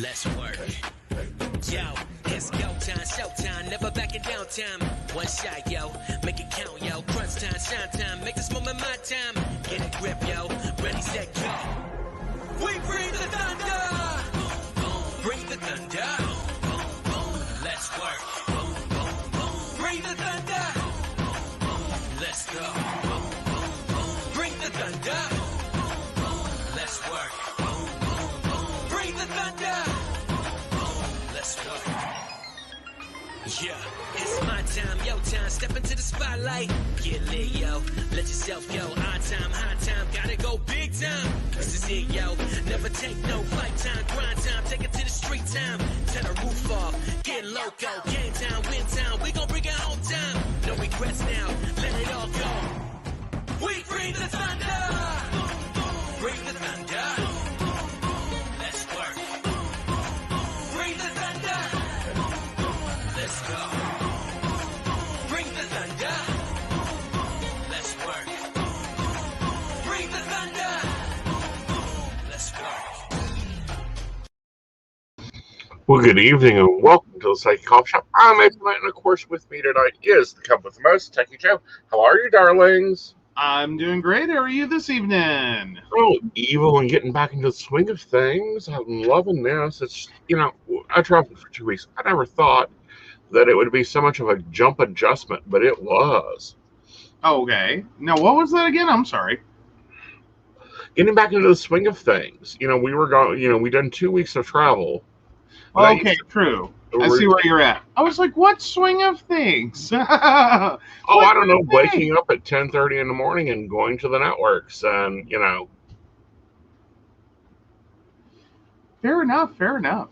Let's work. Yo, it's go time, showtime, never backing down time. One shot, yo, make it count, yo. Crunch time, shine time, make this moment my time. Get a grip, yo, ready, set, go. We bring the thunder. Bring the thunder. Let's work. Bring the thunder. Let's go. Bring the thunder. Let's work. Bring the thunder. Let's work. Yeah, it's my time, yo time. Step into the spotlight. Get lit, yo. Let yourself go. Our time, high time. Gotta go big time. This is it, yo. Never take no fight time, grind time. Take it to the street time. Turn the roof off. Get loco. Game time, win time. We gon' bring it home time. No regrets now. Let it all go. We bring the thunder. Bring the thunder. Let's work. Bring the thunder. Let's go. Bring the thunder. Let's work. Bring the thunder. Let's work. Well, good evening and welcome to the Psychic Coffee Shop. I'm Aeson Knight, and of course with me tonight is the cup with the most, Techy Joe. How are you, darlings? I'm doing great. How are you this evening? Oh, evil and getting back into the swing of things. I'm loving this. It's, I traveled for 2 weeks. I never thought that it would be so much of a jump adjustment, but it was. Okay. Now, what was that again? I'm sorry. Getting back into the swing of things. We were going, we done 2 weeks of travel. Okay, true. I see where you're at. I was like, what swing of things? I don't know, waking up at 10:30 in the morning and going to the networks and, Fair enough.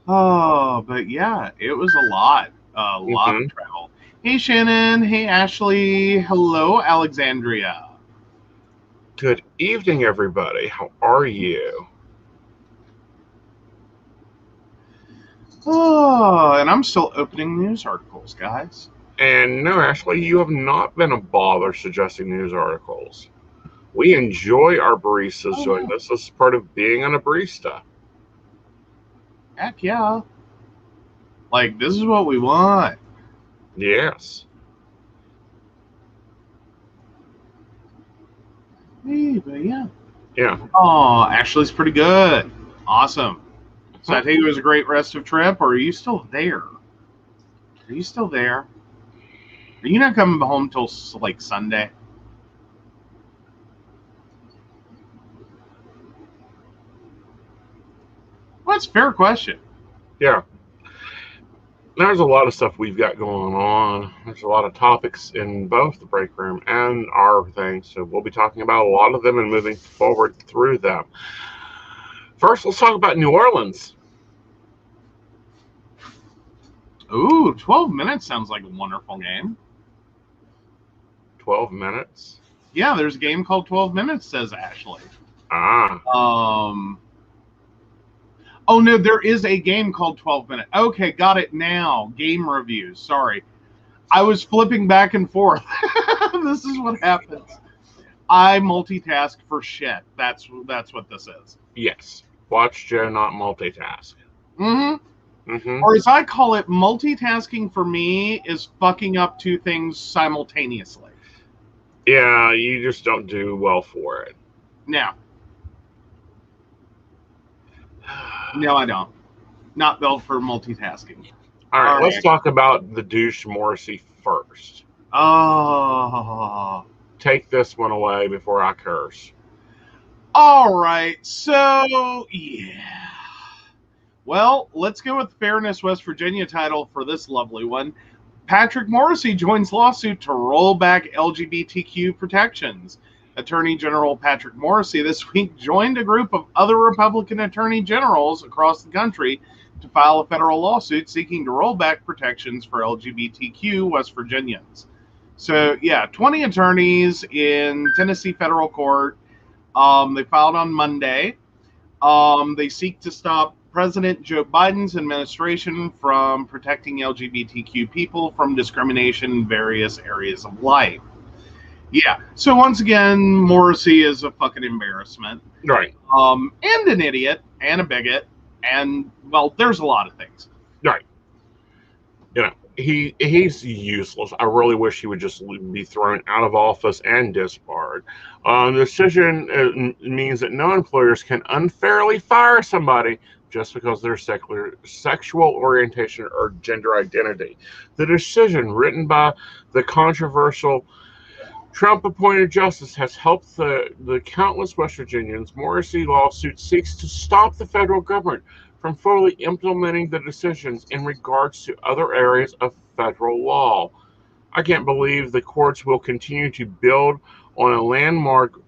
Oh, but yeah, it was a lot of travel. Hey, Shannon. Hey, Ashley. Hello, Alexandria. Good evening, everybody. How are you? Oh, and I'm still opening news articles, guys. And no, Ashley, you have not been a bother suggesting news articles. We enjoy our baristas doing this. This is part of being a barista. Heck yeah. Like, this is what we want. Yes. Hey, but yeah. Yeah. Oh, Ashley's pretty good. Awesome. So I think it was a great rest of trip, or are you still there? Are you still there? Are you not coming home till like Sunday? Well, that's a fair question. Yeah. There's a lot of stuff we've got going on. There's a lot of topics in both the break room and our thing, so we'll be talking about a lot of them and moving forward through them. First, let's talk about New Orleans. Ooh, 12 minutes sounds like a wonderful game. 12 minutes? Yeah, there's a game called 12 Minutes, says Ashley. Oh, no, there is a game called 12 Minutes. Okay, got it now. Game reviews. Sorry. I was flipping back and forth. This is what happens. I multitask for shit. That's what this is. Yes. Watch Joe not multitask. Or as I call it, multitasking for me is fucking up two things simultaneously. Yeah, you just don't do well for it. No, I don't. Not built for multitasking. All right, let's talk about the douche Morrissey first. Oh. Take this one away before I curse. All right, so, yeah. Well, let's go with Fairness West Virginia title for this lovely one. Patrick Morrissey joins lawsuit to roll back LGBTQ protections. Attorney General Patrick Morrissey this week joined a group of other Republican attorney generals across the country to file a federal lawsuit seeking to roll back protections for LGBTQ West Virginians. So, yeah, 20 attorneys in Tennessee federal court. They filed on Monday. They seek to stop President Joe Biden's administration from protecting LGBTQ people from discrimination in various areas of life. Yeah. So once again, Morrissey is a fucking embarrassment. Right. And an idiot and a bigot, and well, there's a lot of things. Right. You know, he's useless. I really wish he would just be thrown out of office and disbarred. The decision means that no employers can unfairly fire somebody just because of their sexual orientation or gender identity. The decision, written by the controversial Trump-appointed justice, has helped the countless West Virginians. Morrissey lawsuit seeks to stop the federal government from fully implementing the decisions in regards to other areas of federal law. I can't believe the courts will continue to build on a landmark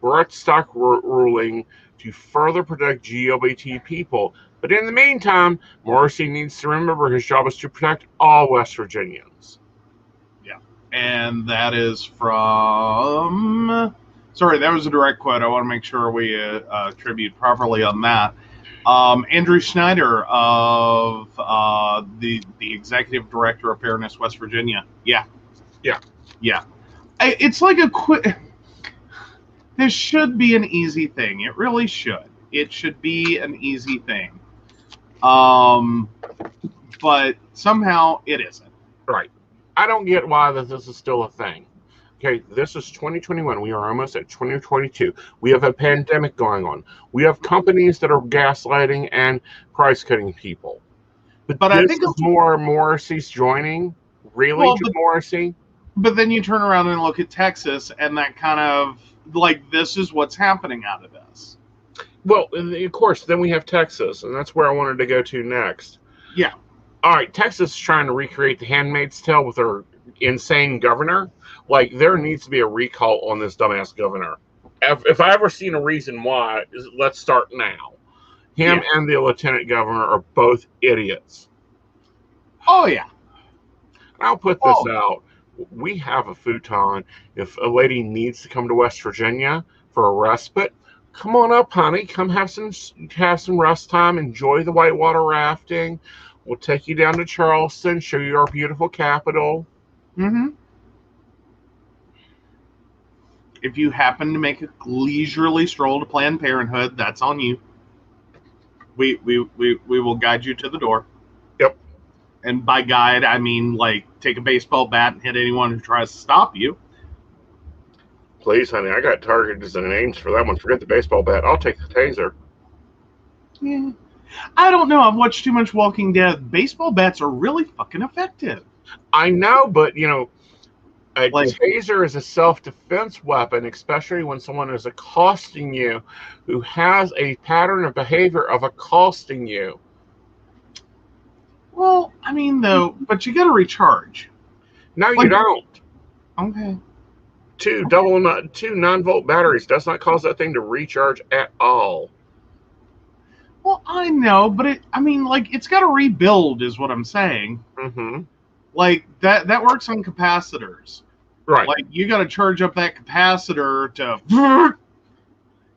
Brettstock ruling to further protect LGBT people. But in the meantime, Morrissey needs to remember his job is to protect all West Virginians. And that is from... Sorry, that was a direct quote. I want to make sure we attribute properly on that. Andrew Schneider of the Executive Director of Fairness West Virginia. Yeah. It's like a quick... This should be an easy thing. It really should. It should be an easy thing. But somehow it isn't. Right. I don't get why this is still a thing. Okay, this is 2021. We are almost at 2022. We have a pandemic going on. We have companies that are gaslighting and price cutting people. But I think it's more Morrissey's joining. Really, Morrissey? But then you turn around and look at Texas, and that kind of, like, this is what's happening out of this. Well, of course, then we have Texas, and that's where I wanted to go to next. Yeah. All right, Texas is trying to recreate The Handmaid's Tale with their insane governor. Like, there needs to be a recall on this dumbass governor. If I ever seen a reason why, let's start now. Him and the lieutenant governor are both idiots. Oh, yeah. I'll put this out. We have a futon. If a lady needs to come to West Virginia for a respite, come on up, honey. Come have some rest time. Enjoy the whitewater rafting. We'll take you down to Charleston, show you our beautiful capital. Mm-hmm. If you happen to make a leisurely stroll to Planned Parenthood, that's on you. We will guide you to the door. Yep. And by guide, I mean, like, take a baseball bat and hit anyone who tries to stop you. Please, honey, I got targets and names for that one. Forget the baseball bat. I'll take the taser. Yeah. I don't know. I've watched too much Walking Dead. Baseball bats are really fucking effective. I know, but, you know, a taser is a self-defense weapon, especially when someone is accosting you who has a pattern of behavior of accosting you. Well, I mean, though, but you got to recharge. No, you don't. Okay. Two 9-volt batteries does not cause that thing to recharge at all. Well, I know, but it's got to rebuild, is what I'm saying. Mm-hmm. Like, that works on capacitors. Right. Like, you got to charge up that capacitor to...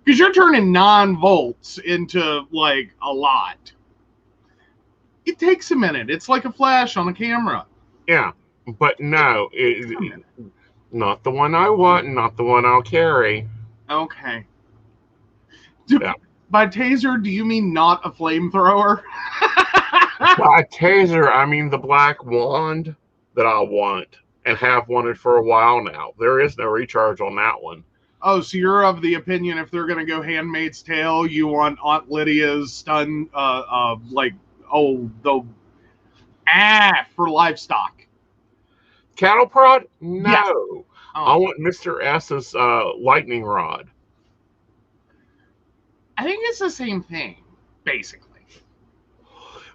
Because you're turning 9 volts into, like, a lot. It takes a minute. It's like a flash on a camera. Yeah, but no, not the one I want, not the one I'll carry. Okay. Yeah. By taser, do you mean not a flamethrower? By taser, I mean the black wand that I want and have wanted for a while now. There is no recharge on that one. Oh, so you're of the opinion if they're going to go Handmaid's Tale, you want Aunt Lydia's stun, for livestock. Cattle prod? No. Yes. Oh. I want Mr. S's lightning rod. I think it's the same thing, basically.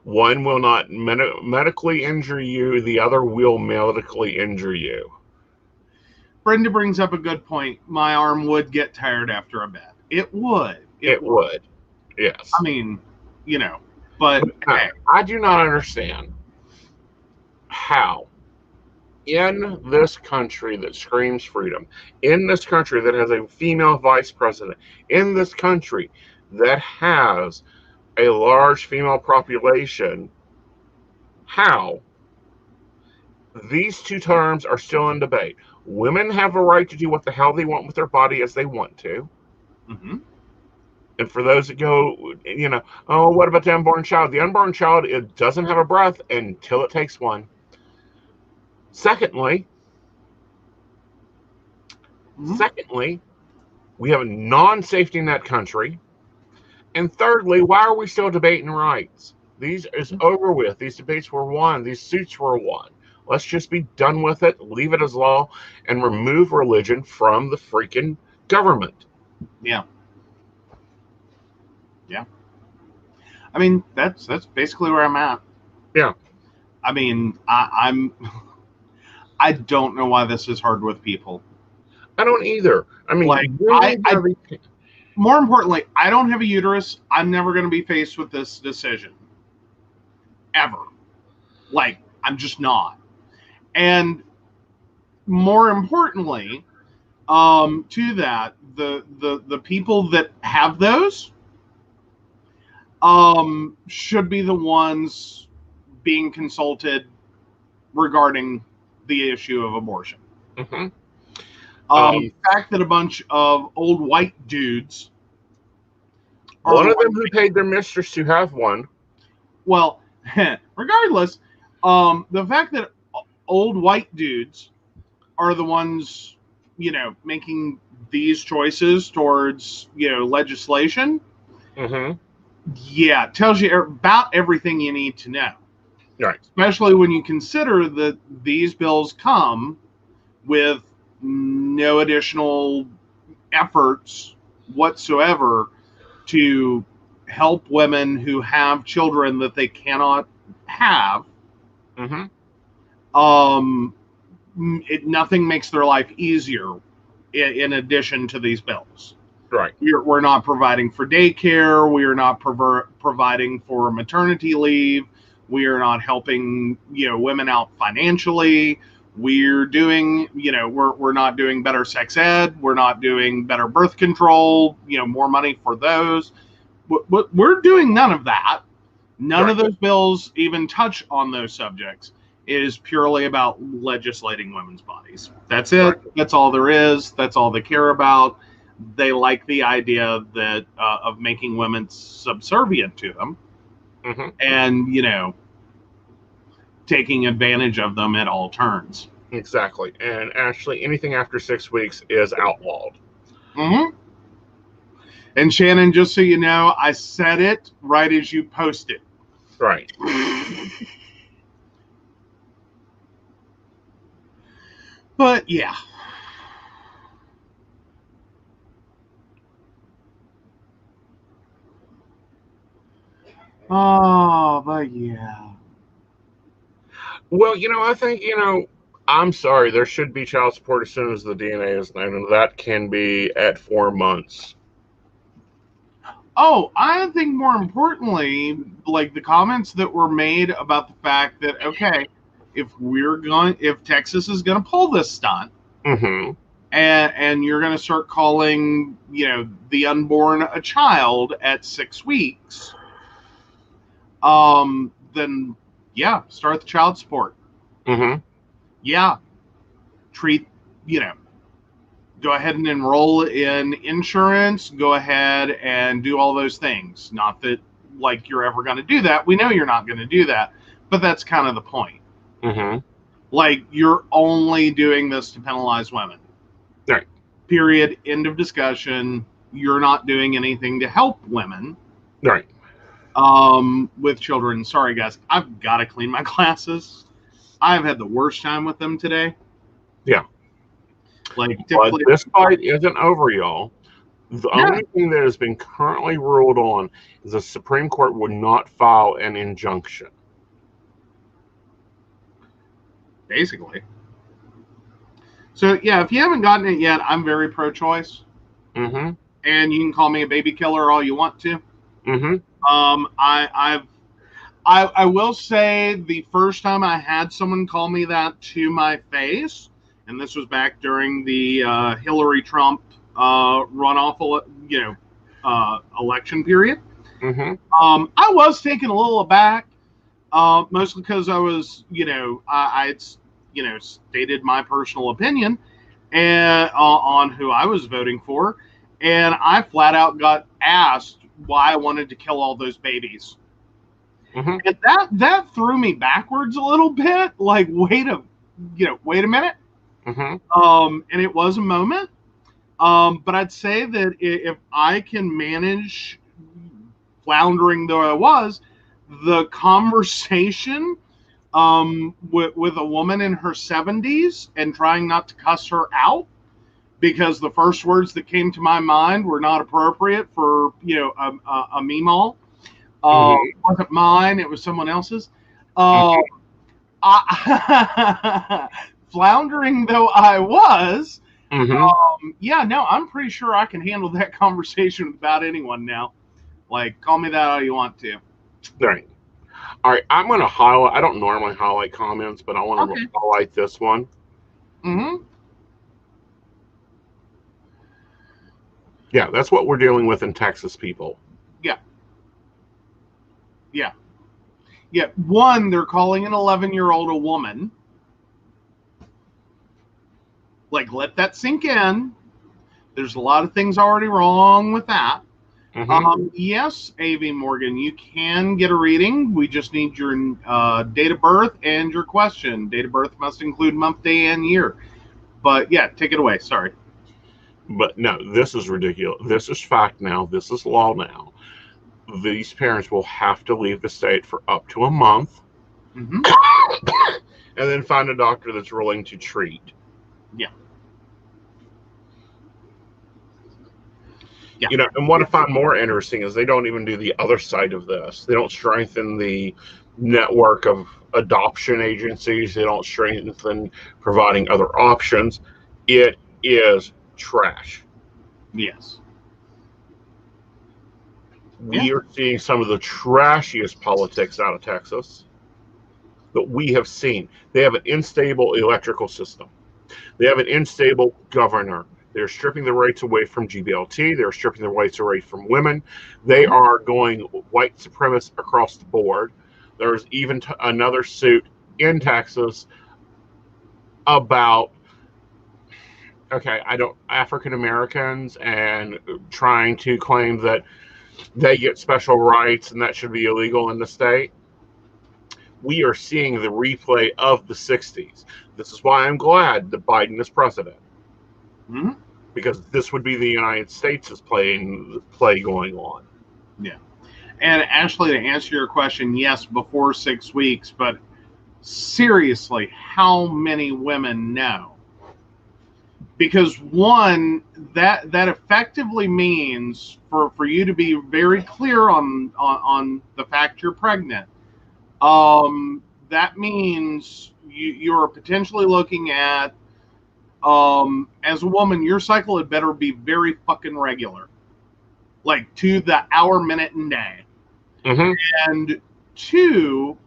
One will not medically injure you. The other will medically injure you. Brenda brings up a good point. My arm would get tired after a bed. It would. It would. Yes. I mean, you know, but I do not understand how in this country that screams freedom, in this country that has a female vice president, in this country that has a large female population, how these two terms are still in debate. Women have a right to do what the hell they want with their body as they want to. Mm-hmm. And for those that go, oh, what about the unborn child? The unborn child, it doesn't have a breath until it takes one. Secondly, we have a non-safety net country. And thirdly, why are we still debating rights? These is over with. These debates were won. These suits were won. Let's just be done with it, leave it as law, and remove religion from the freaking government. Yeah. Yeah. I mean, that's basically where I'm at. Yeah. I mean, I don't know why this is hard with people. I don't either. I mean, like, more importantly, I don't have a uterus. I'm never going to be faced with this decision. Ever. Like, I'm just not. And more importantly, to that, the people that have those should be the ones being consulted regarding the issue of abortion. Mm-hmm. The fact that a bunch of old white dudes, one of them who paid their mistress to have one. Well, regardless, the fact that old white dudes are the ones, making these choices towards, legislation. Mm-hmm. Yeah, tells you about everything you need to know. Right. Especially when you consider that these bills come with no additional efforts whatsoever to help women who have children that they cannot have. Mm-hmm. Nothing makes their life easier in addition to these bills. Right. We're not providing for daycare. We are not providing for maternity leave. We are not helping, women out financially. We're doing, we're not doing better sex ed. We're not doing better birth control, more money for those. We're doing none of that. None of those bills even touch on those subjects. It is purely about legislating women's bodies. That's it. Right. That's all there is. That's all they care about. They like the idea that of making women subservient to them. Mm-hmm. And, taking advantage of them at all turns. Exactly. And actually, anything after 6 weeks is outlawed. Mm-hmm. And Shannon, just so you know, I said it right as you posted. Right. But, yeah. Oh, but yeah. Well, I think, I'm sorry, there should be child support as soon as the DNA is known, and that can be at 4 months. Oh, I think more importantly, like the comments that were made about the fact that, okay, if Texas is going to pull this stunt, mm-hmm. and you're going to start calling, the unborn a child at 6 weeks, then yeah, start the child support. Mm-hmm. Yeah, go ahead and enroll in insurance. Go ahead and do all those things. Not that like you're ever going to do that. We know you're not going to do that, but that's kind of the point. Mm-hmm. Like you're only doing this to penalize women. Right. Period. End of discussion. You're not doing anything to help women. Right. With children. Sorry, guys. I've got to clean my glasses. I've had the worst time with them today. Yeah. Like, but this fight isn't over, y'all. The only thing that has been currently ruled on is the Supreme Court would not file an injunction. Basically. So, yeah, if you haven't gotten it yet, I'm very pro-choice. Mm-hmm. And you can call me a baby killer all you want to. Mm-hmm. I will say the first time I had someone call me that to my face, and this was back during the Hillary Trump runoff, election period. Mm-hmm. I was taken a little aback, mostly because I was, I stated my personal opinion, and on who I was voting for, and I flat out got asked why I wanted to kill all those babies. Mm-hmm. And that threw me backwards a little bit. Like, wait a minute. Mm-hmm. And it was a moment. But I'd say that if I can manage, floundering though I was, the conversation with a woman in her 70s and trying not to cuss her out because the first words that came to my mind were not appropriate for a meemaw. Wasn't mine; it was someone else's. Floundering though I was, no, I'm pretty sure I can handle that conversation with about anyone now. Like, call me that all you want to. Right. All right. I'm going to highlight. I don't normally highlight comments, but I want to highlight this one. Mm-hmm. Yeah, that's what we're dealing with in Texas, people. Yeah. One, they're calling an 11-year-old a woman. Like, let that sink in. There's a lot of things already wrong with that. Yes, A.V. Morgan, you can get a reading. We just need your date of birth and your question. Date of birth must include month, day, and year. But yeah, take it away. Sorry. But no, this is ridiculous. This is fact now. This is law now. These parents will have to leave the state for up to a month, and then find a doctor that's willing to treat. Yeah. And what I find more interesting is they don't even do the other side of this. They don't strengthen the network of adoption agencies. They don't strengthen providing other options. It is trash. Yes. We are seeing some of the trashiest politics out of Texas that we have seen. They have an unstable electrical system. They have an unstable governor. They're stripping the rights away from GBLT. They're stripping the rights away from women. They are going white supremacist across the board. There's even another suit in Texas about African Americans and trying to claim that they get special rights and that should be illegal in the state. We are seeing the replay of the 60s. This is why I'm glad that Biden is president. Because this would be the United States' play going on. Yeah. And Ashley, to answer your question, yes, before 6 weeks, but seriously, how many women know? Because one, that effectively means for you to be very clear on the fact you're pregnant. That means you're potentially looking at, as a woman, your cycle had better be very fucking regular, like to the hour, minute, and day. And two,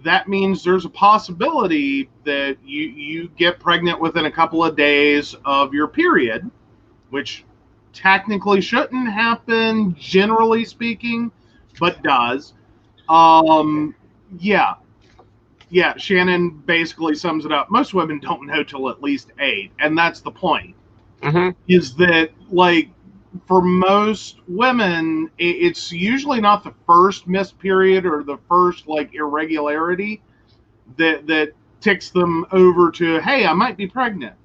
that means there's a possibility that you get pregnant within a couple of days of your period, which technically shouldn't happen, generally speaking, but does. Yeah, Shannon basically sums it up. Most women don't know till at least 8, and that's the point. Is that, like, for most women, it's usually not the first missed period or the first, like, irregularity that ticks them over to, hey, I might be pregnant.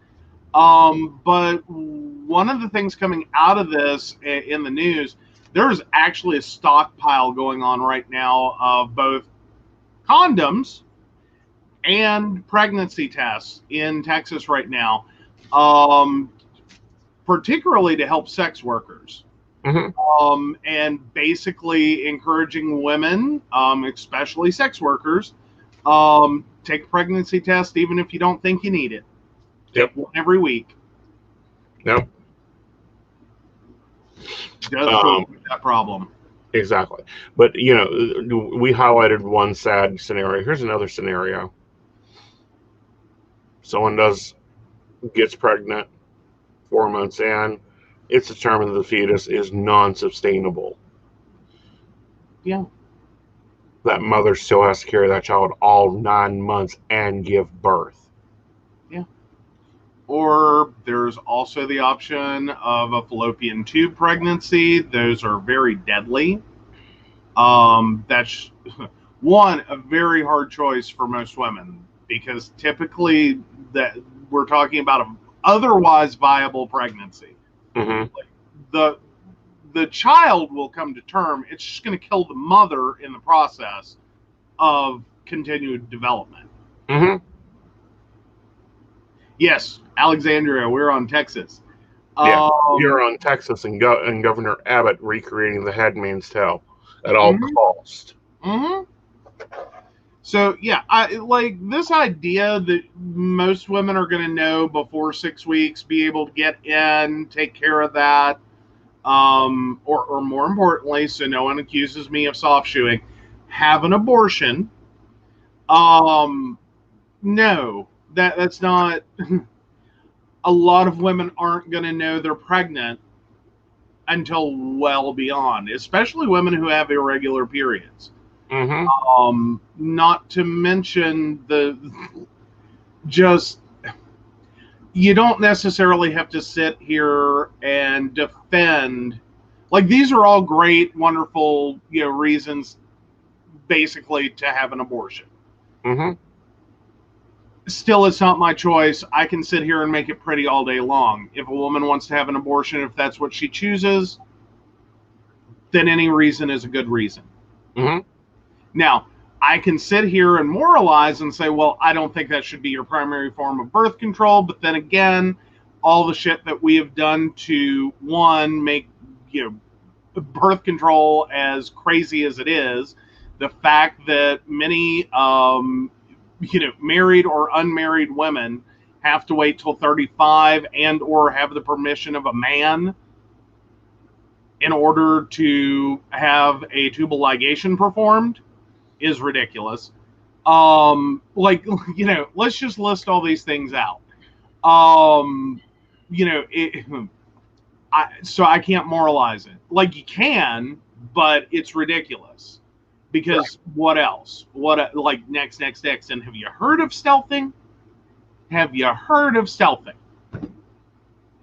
But one of the things coming out of this in the news, there's actually a stockpile going on right now of both condoms and pregnancy tests in Texas right now, particularly to help sex workers. And basically encouraging women, especially sex workers, take a pregnancy test even if you don't think you need it. Take one every week. Yep. Does solve that problem. Exactly. But, we highlighted one sad scenario. Here's another scenario. Someone gets pregnant 4 months in. It's determined the fetus is non-sustainable. Yeah. That mother still has to carry that child all 9 months and give birth. Yeah. Or there's also the option of a fallopian tube pregnancy. Those are very deadly. That's one, a very hard choice for most women, because typically that we're talking about an otherwise viable pregnancy. Mm-hmm. The child will come to term. It's just going to kill the mother in the process of continued development. Mm-hmm. Yes, Alexandria, we're on Texas. Yeah, you're on Texas and Governor Abbott recreating the Headman's Tale at all cost. Mm-hmm. So yeah, I like this idea that most women are going to know before 6 weeks, be able to get in, take care of that, or more importantly, so no one accuses me of soft shoeing, have an abortion. No, that's not. A lot of women aren't going to know they're pregnant until well beyond, especially women who have irregular periods. Mm-hmm. Not to mention you don't necessarily have to sit here and defend. Like, these are all great, wonderful, reasons basically to have an abortion. Mm-hmm. Still, it's not my choice. I can sit here and make it pretty all day long. If a woman wants to have an abortion, if that's what she chooses, then any reason is a good reason. Mm-hmm. Now, I can sit here and moralize and say, well, I don't think that should be your primary form of birth control. But then again, all the shit that we have done to, one, make birth control as crazy as it is, the fact that many married or unmarried women have to wait till 35 and or have the permission of a man in order to have a tubal ligation performed is ridiculous. Let's just list all these things out. So I can't moralize it. Like, you can, but it's ridiculous. Because what else? Next. And have you heard of stealthing?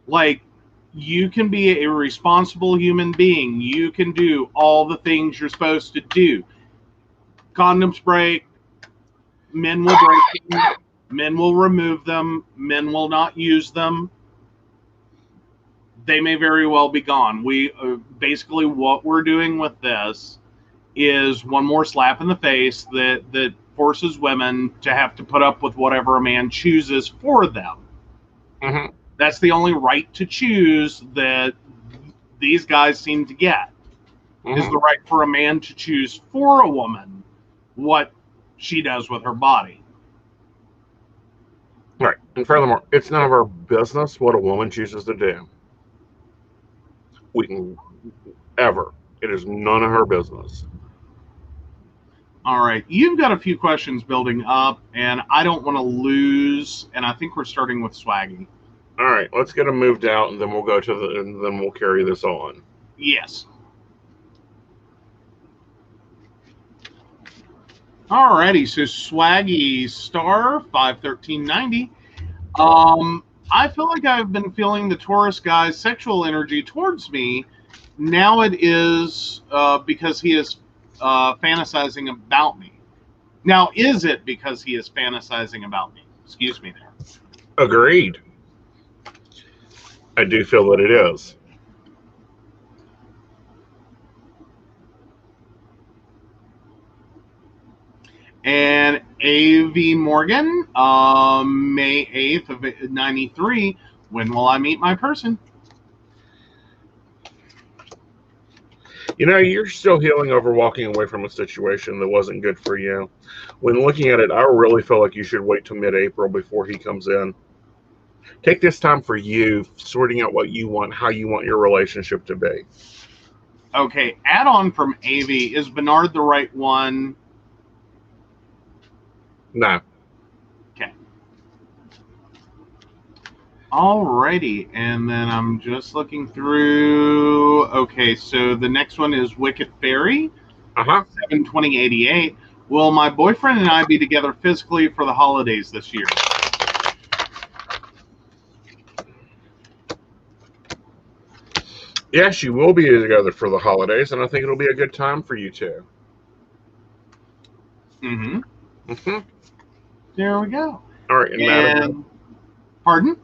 Like, you can be a responsible human being. You can do all the things you're supposed to do. Condoms break. Men will break them. Men will remove them. Men will not use them. They may very well be gone. Basically what we're doing with this is one more slap in the face that forces women to have to put up with whatever a man chooses for them. Mm-hmm. That's the only right to choose that these guys seem to get, is the right for a man to choose for a woman what she does with her body. Right. And furthermore, it's none of our business what a woman chooses to do. It is none of her business. All right, you've got a few questions building up, and I don't want to lose. And I think we're starting with Swaggy. All right, let's get them moved out, and then we'll go to and then we'll carry this on. Yes. All righty, so Swaggy Star 51390. I feel like I've been feeling the Taurus guy's sexual energy towards me. Now it is because he is fantasizing about me. Now, is it because he is fantasizing about me? Excuse me there. Agreed. I do feel that it is. And A.V. Morgan, May 8th of 93. When will I meet my person? You're still healing over walking away from a situation that wasn't good for you. When looking at it, I really feel like you should wait till mid-April before he comes in. Take this time for you, sorting out what you want, how you want your relationship to be. Okay, add-on from AV. Is Bernard the right one? No. Okay. Alrighty, and then I'm just looking through. Okay, so the next one is Wicked Fairy. 7/20/88. Will my boyfriend and I be together physically for the holidays this year? Yes, you will be together for the holidays, and I think it'll be a good time for you two. Mm-hmm. Mm-hmm. There we go. All right, and Madison, pardon?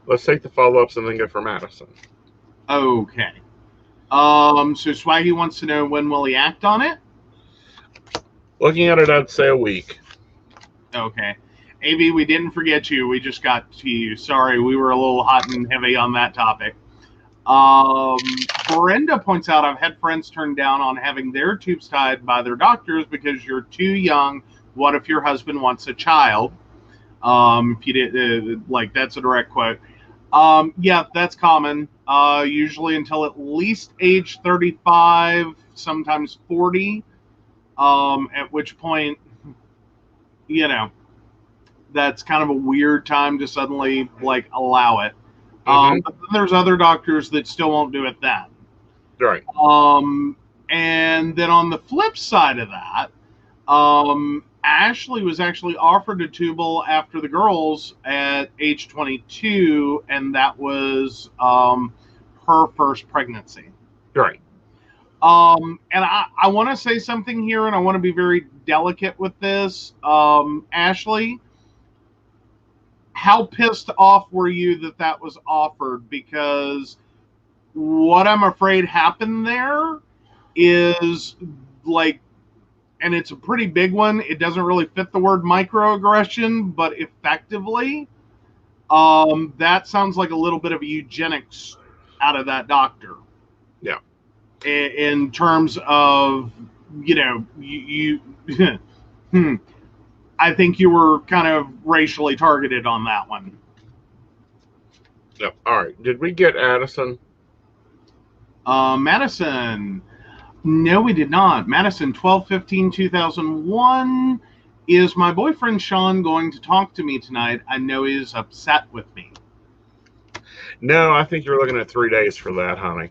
let's take the follow-ups and then go for Madison. Okay. So Swaggy wants to know when will he act on it? Looking at it, I'd say a week. Okay. AB, we didn't forget you. We just got to you. Sorry, we were a little hot and heavy on that topic. Brenda points out I've had friends turn down on having their tubes tied by their doctors because you're too young. What if your husband wants a child? If you did, that's a direct quote. Yeah, that's common. Usually until at least age 35, sometimes 40. At which point, that's kind of a weird time to suddenly allow it. Mm-hmm. But then there's other doctors that still won't do it then. Right. And then on the flip side of that, Ashley was actually offered a tubal after the girls at age 22, and that was her first pregnancy. Right. And I want to say something here, and I want to be very delicate with this. Ashley, how pissed off were you that was offered? Because what I'm afraid happened there is and it's a pretty big one. It doesn't really fit the word microaggression, but effectively, that sounds like a little bit of eugenics out of that doctor. Yeah. In terms of, you I think you were kind of racially targeted on that one. Yep. All right. Did we get Addison? Madison. No, we did not. Madison, 12/15/2001. Is my boyfriend Sean going to talk to me tonight? I know he is upset with me. No, I think you're looking at 3 days for that, honey.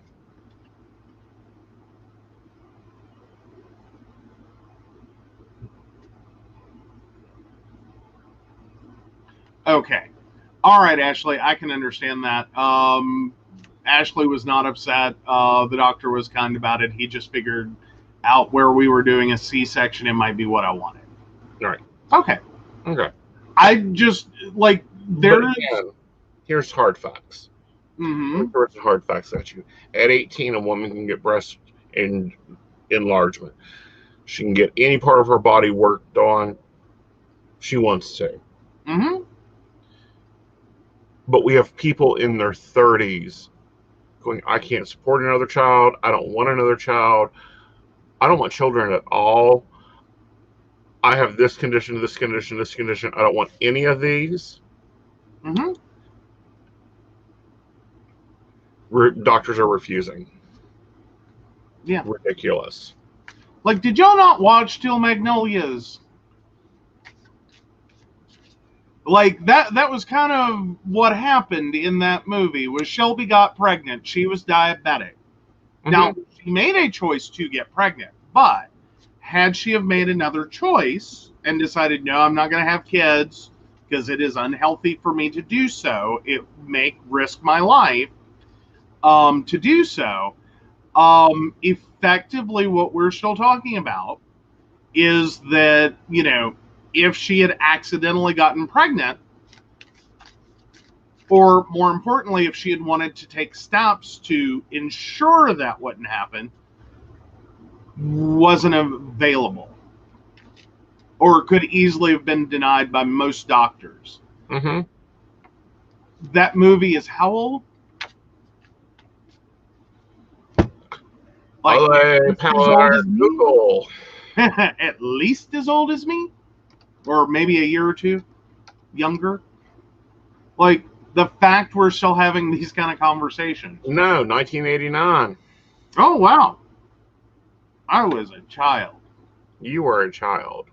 Okay. All right, Ashley, I can understand that. Ashley was not upset. The doctor was kind about it. He just figured out where we were doing a C-section, it might be what I wanted. All right. Okay. Okay. I just, here's hard facts. Mm-hmm. Here's the hard facts at you. At 18, a woman can get breast enlargement. She can get any part of her body worked on she wants to. Mm-hmm. But we have people in their 30s going, I can't support another child. I don't want another child. I don't want children at all. I have this condition, this condition, this condition. I don't want any of these. Mm-hmm. Doctors are refusing. Yeah. Ridiculous. Did y'all not watch Steel Magnolias? That was kind of what happened in that movie. Was Shelby got pregnant. She was diabetic. Mm-hmm. Now, she made a choice to get pregnant, but had she have made another choice and decided, no, I'm not going to have kids because it is unhealthy for me to do so, it may risk my life to do so, effectively what we're still talking about is that, if she had accidentally gotten pregnant, or more importantly, if she had wanted to take steps to ensure that wouldn't happen, wasn't available, or could easily have been denied by most doctors. Mm-hmm. That movie is how old? Google. At least as old as me? Or maybe a year or two younger? The fact we're still having these kind of conversations. No, 1989. Oh, wow. I was a child. You were a child.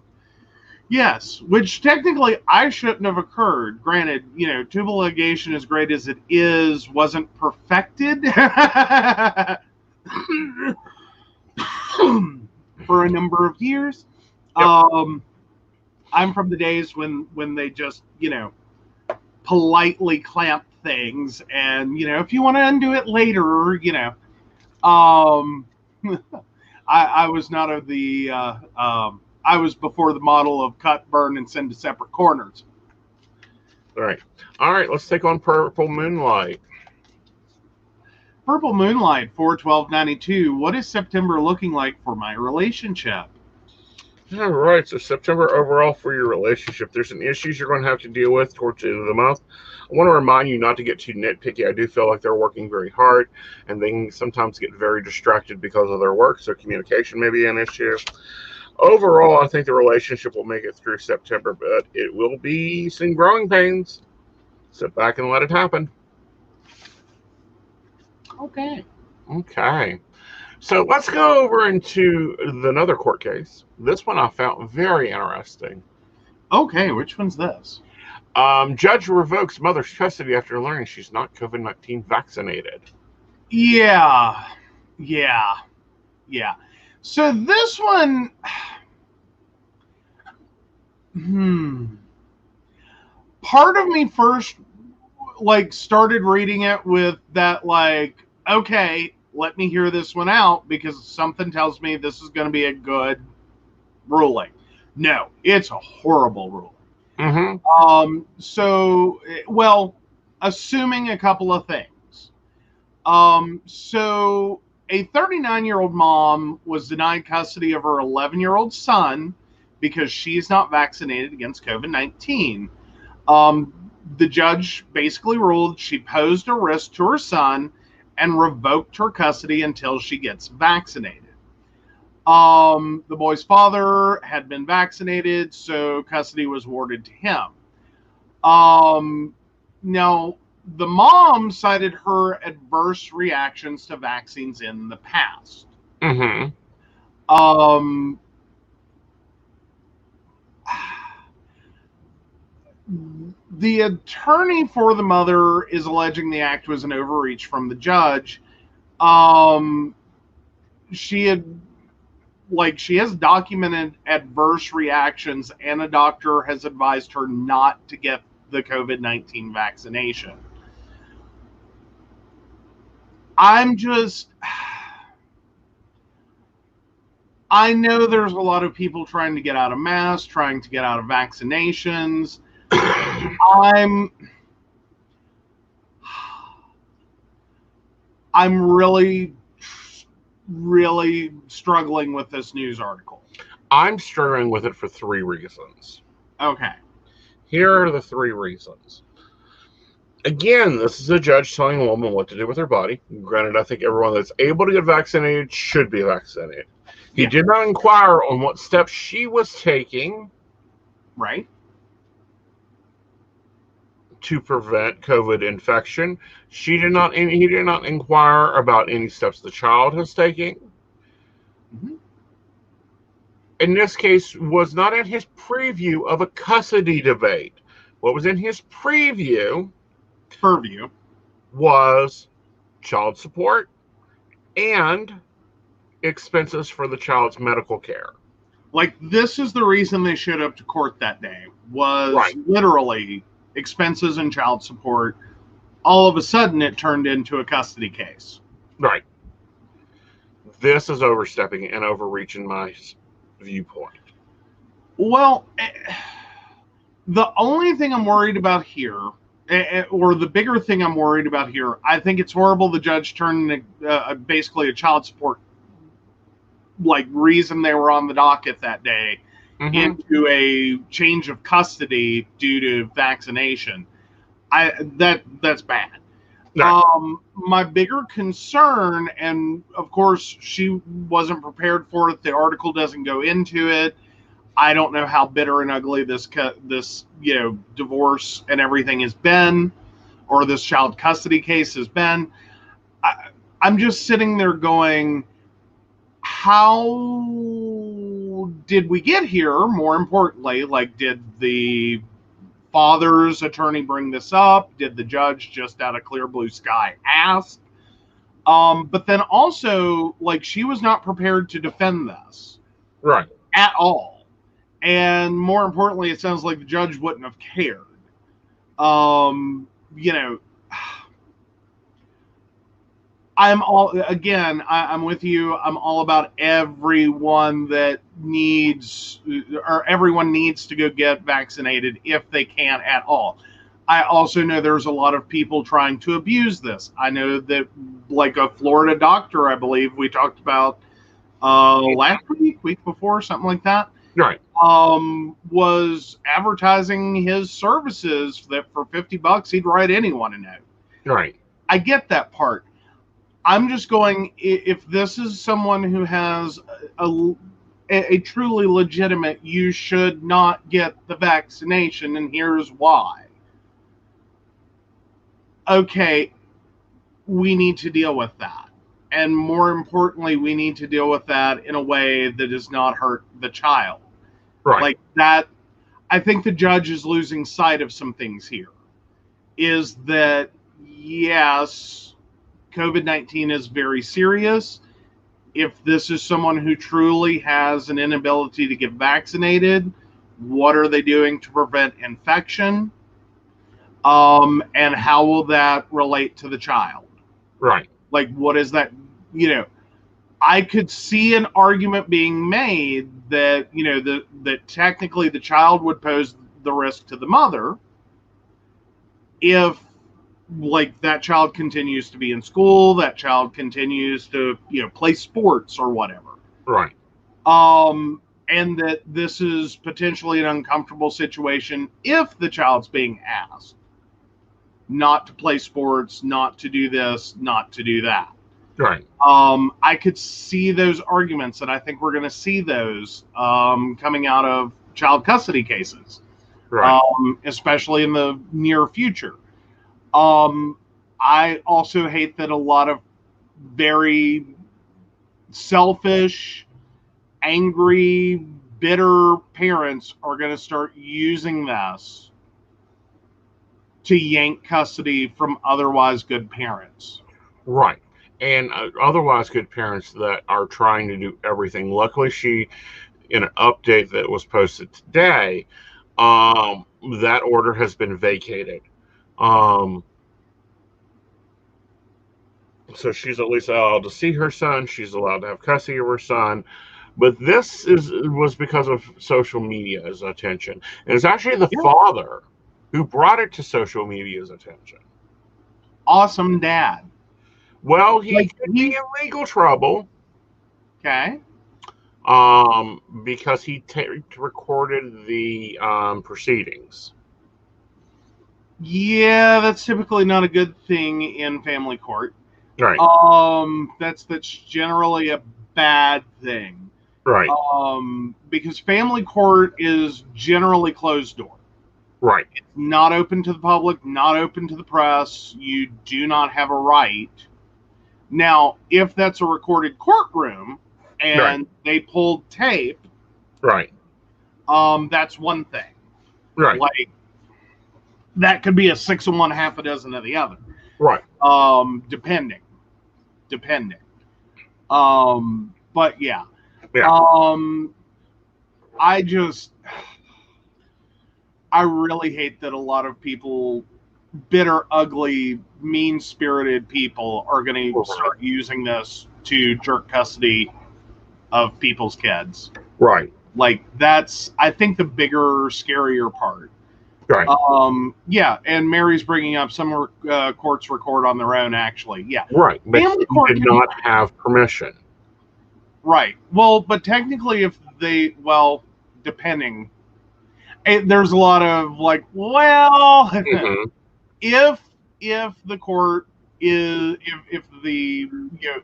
Yes, which technically I shouldn't have occurred. Granted, tubal ligation, as great as it is, wasn't perfected for a number of years. Yep. I'm from the days when they just, politely clamp things, and, if you want to undo it later, Um, I was not of the. I was before the model of cut, burn, and send to separate corners. All right. Let's take on Purple Moonlight. Purple Moonlight 4/12/92. What is September looking like for my relationship? All right. So September overall for your relationship, there's some issues you're going to have to deal with towards the end of the month. I want to remind you not to get too nitpicky. I do feel like they're working very hard, and they can sometimes get very distracted because of their work. So communication may be an issue. Overall, I think the relationship will make it through September, but it will be some growing pains. Sit back and let it happen. Okay. Okay. So let's go over into another court case. This one I found very interesting. Okay, which one's this? Judge revokes mother's custody after learning she's not COVID-19 vaccinated. Yeah. So this one, part of me first started reading it with that okay, let me hear this one out because something tells me this is going to be a good ruling. No, it's a horrible ruling. So, well, assuming a couple of things. So a 39-year-old mom was denied custody of her 11-year-old son because she's not vaccinated against COVID-19. The judge basically ruled she posed a risk to her son and revoked her custody until she gets vaccinated. The boy's father had been vaccinated, so custody was awarded to him. Now, the mom cited her adverse reactions to vaccines in the past. The attorney for the mother is alleging the act was an overreach from the judge. She has documented adverse reactions, and a doctor has advised her not to get the COVID-19 vaccination. I know there's a lot of people trying to get out of masks, trying to get out of vaccinations. I'm really struggling with this news article. I'm struggling with it for 3 reasons. Okay. Here are the 3 reasons. Again, this is a judge telling a woman what to do with her body. Granted, I think everyone that's able to get vaccinated should be vaccinated. He did not inquire on what steps she was taking. Right. To prevent COVID infection. He did not inquire about any steps the child is taking. In this case, was not in his preview of a custody debate. What was in his purview was child support and expenses for the child's medical care. This is the reason they showed up to court that day, was literally expenses and child support. All of a sudden, it turned into a custody case. Right. This is overstepping and overreaching my viewpoint. Well, the only thing I'm worried about here, or the bigger thing I'm worried about here, I think it's horrible the judge turned basically a child support reason they were on the docket that day into a change of custody due to vaccination. That's bad. Right. My bigger concern, and of course she wasn't prepared for it. The article doesn't go into it. I don't know how bitter and ugly this divorce and everything has been, or this child custody case has been. I'm just sitting there going, how did we get here? More importantly, did the father's attorney bring this up? Did the judge just out of clear blue sky ask? But then also, she was not prepared to defend this. Right. At all. And more importantly, it sounds like the judge wouldn't have cared. I'm with you. I'm all about everyone that needs, or everyone needs to go get vaccinated if they can at all. I also know there's a lot of people trying to abuse this. I know that, like a Florida doctor, I believe we talked about last week before, something like that, Right. was advertising his services that for $50 he'd write anyone a note. Right. I get that part. I'm just going, if this is someone who has a truly legitimate, you should not get the vaccination, and here's why. Okay, we need to deal with that. And more importantly, we need to deal with that in a way that does not hurt the child. Right. Like that, I think the judge is losing sight of some things here. Is that, yes, COVID-19 is very serious. If this is someone who truly has an inability to get vaccinated, what are they doing to prevent infection? And how will that relate to the child? Right. Like, what is that? I could see an argument being made that, that technically the child would pose the risk to the mother if, like, that child continues to be in school, that child continues to, play sports or whatever. Right. And that this is potentially an uncomfortable situation if the child's being asked not to play sports, not to do this, not to do that. Right. I could see those arguments, and I think we're going to see those coming out of child custody cases, Right. Especially in the near future. I also hate that a lot of very selfish, angry, bitter parents are going to start using this to yank custody from otherwise good parents. Right. And otherwise good parents that are trying to do everything. Luckily, she, in an update that was posted today, that order has been vacated. So she's at least allowed to see her son. She's allowed to have custody of her son. But this was because of social media's attention. And it's actually the father who brought it to social media's attention. Awesome dad. Well, he could be in legal trouble. Okay. Because he recorded the proceedings. Yeah, that's typically not a good thing in family court. Right. That's generally a bad thing. Right. Because family court is generally closed door. Right. It's not open to the public, not open to the press. You do not have a right. Now, if that's a recorded courtroom and they pulled tape, right, that's one thing. Right. Like, that could be a 6 of one, half a dozen of the other. Right. Depending. But yeah. I really hate that a lot of people, bitter, ugly, mean-spirited people, are going to start using this to jerk custody of people's kids. Right. Like, that's, I think, the bigger, scarier part. Right. Yeah, and Mary's bringing up some courts record on their own, actually. Yeah. Right. But family court did not have permission. Right. Well, but technically, if they, depending, there's a lot of like, Mm-hmm. if the court is,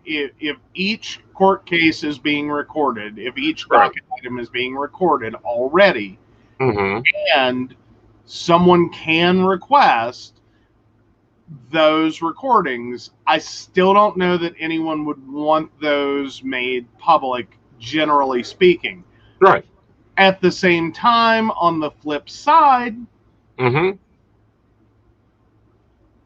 if each court case is being recorded, if each docket item is being recorded already, mm-hmm. and someone can request those recordings, I still don't know that anyone would want those made public, generally speaking. Right. At the same time, on the flip side, mm-hmm.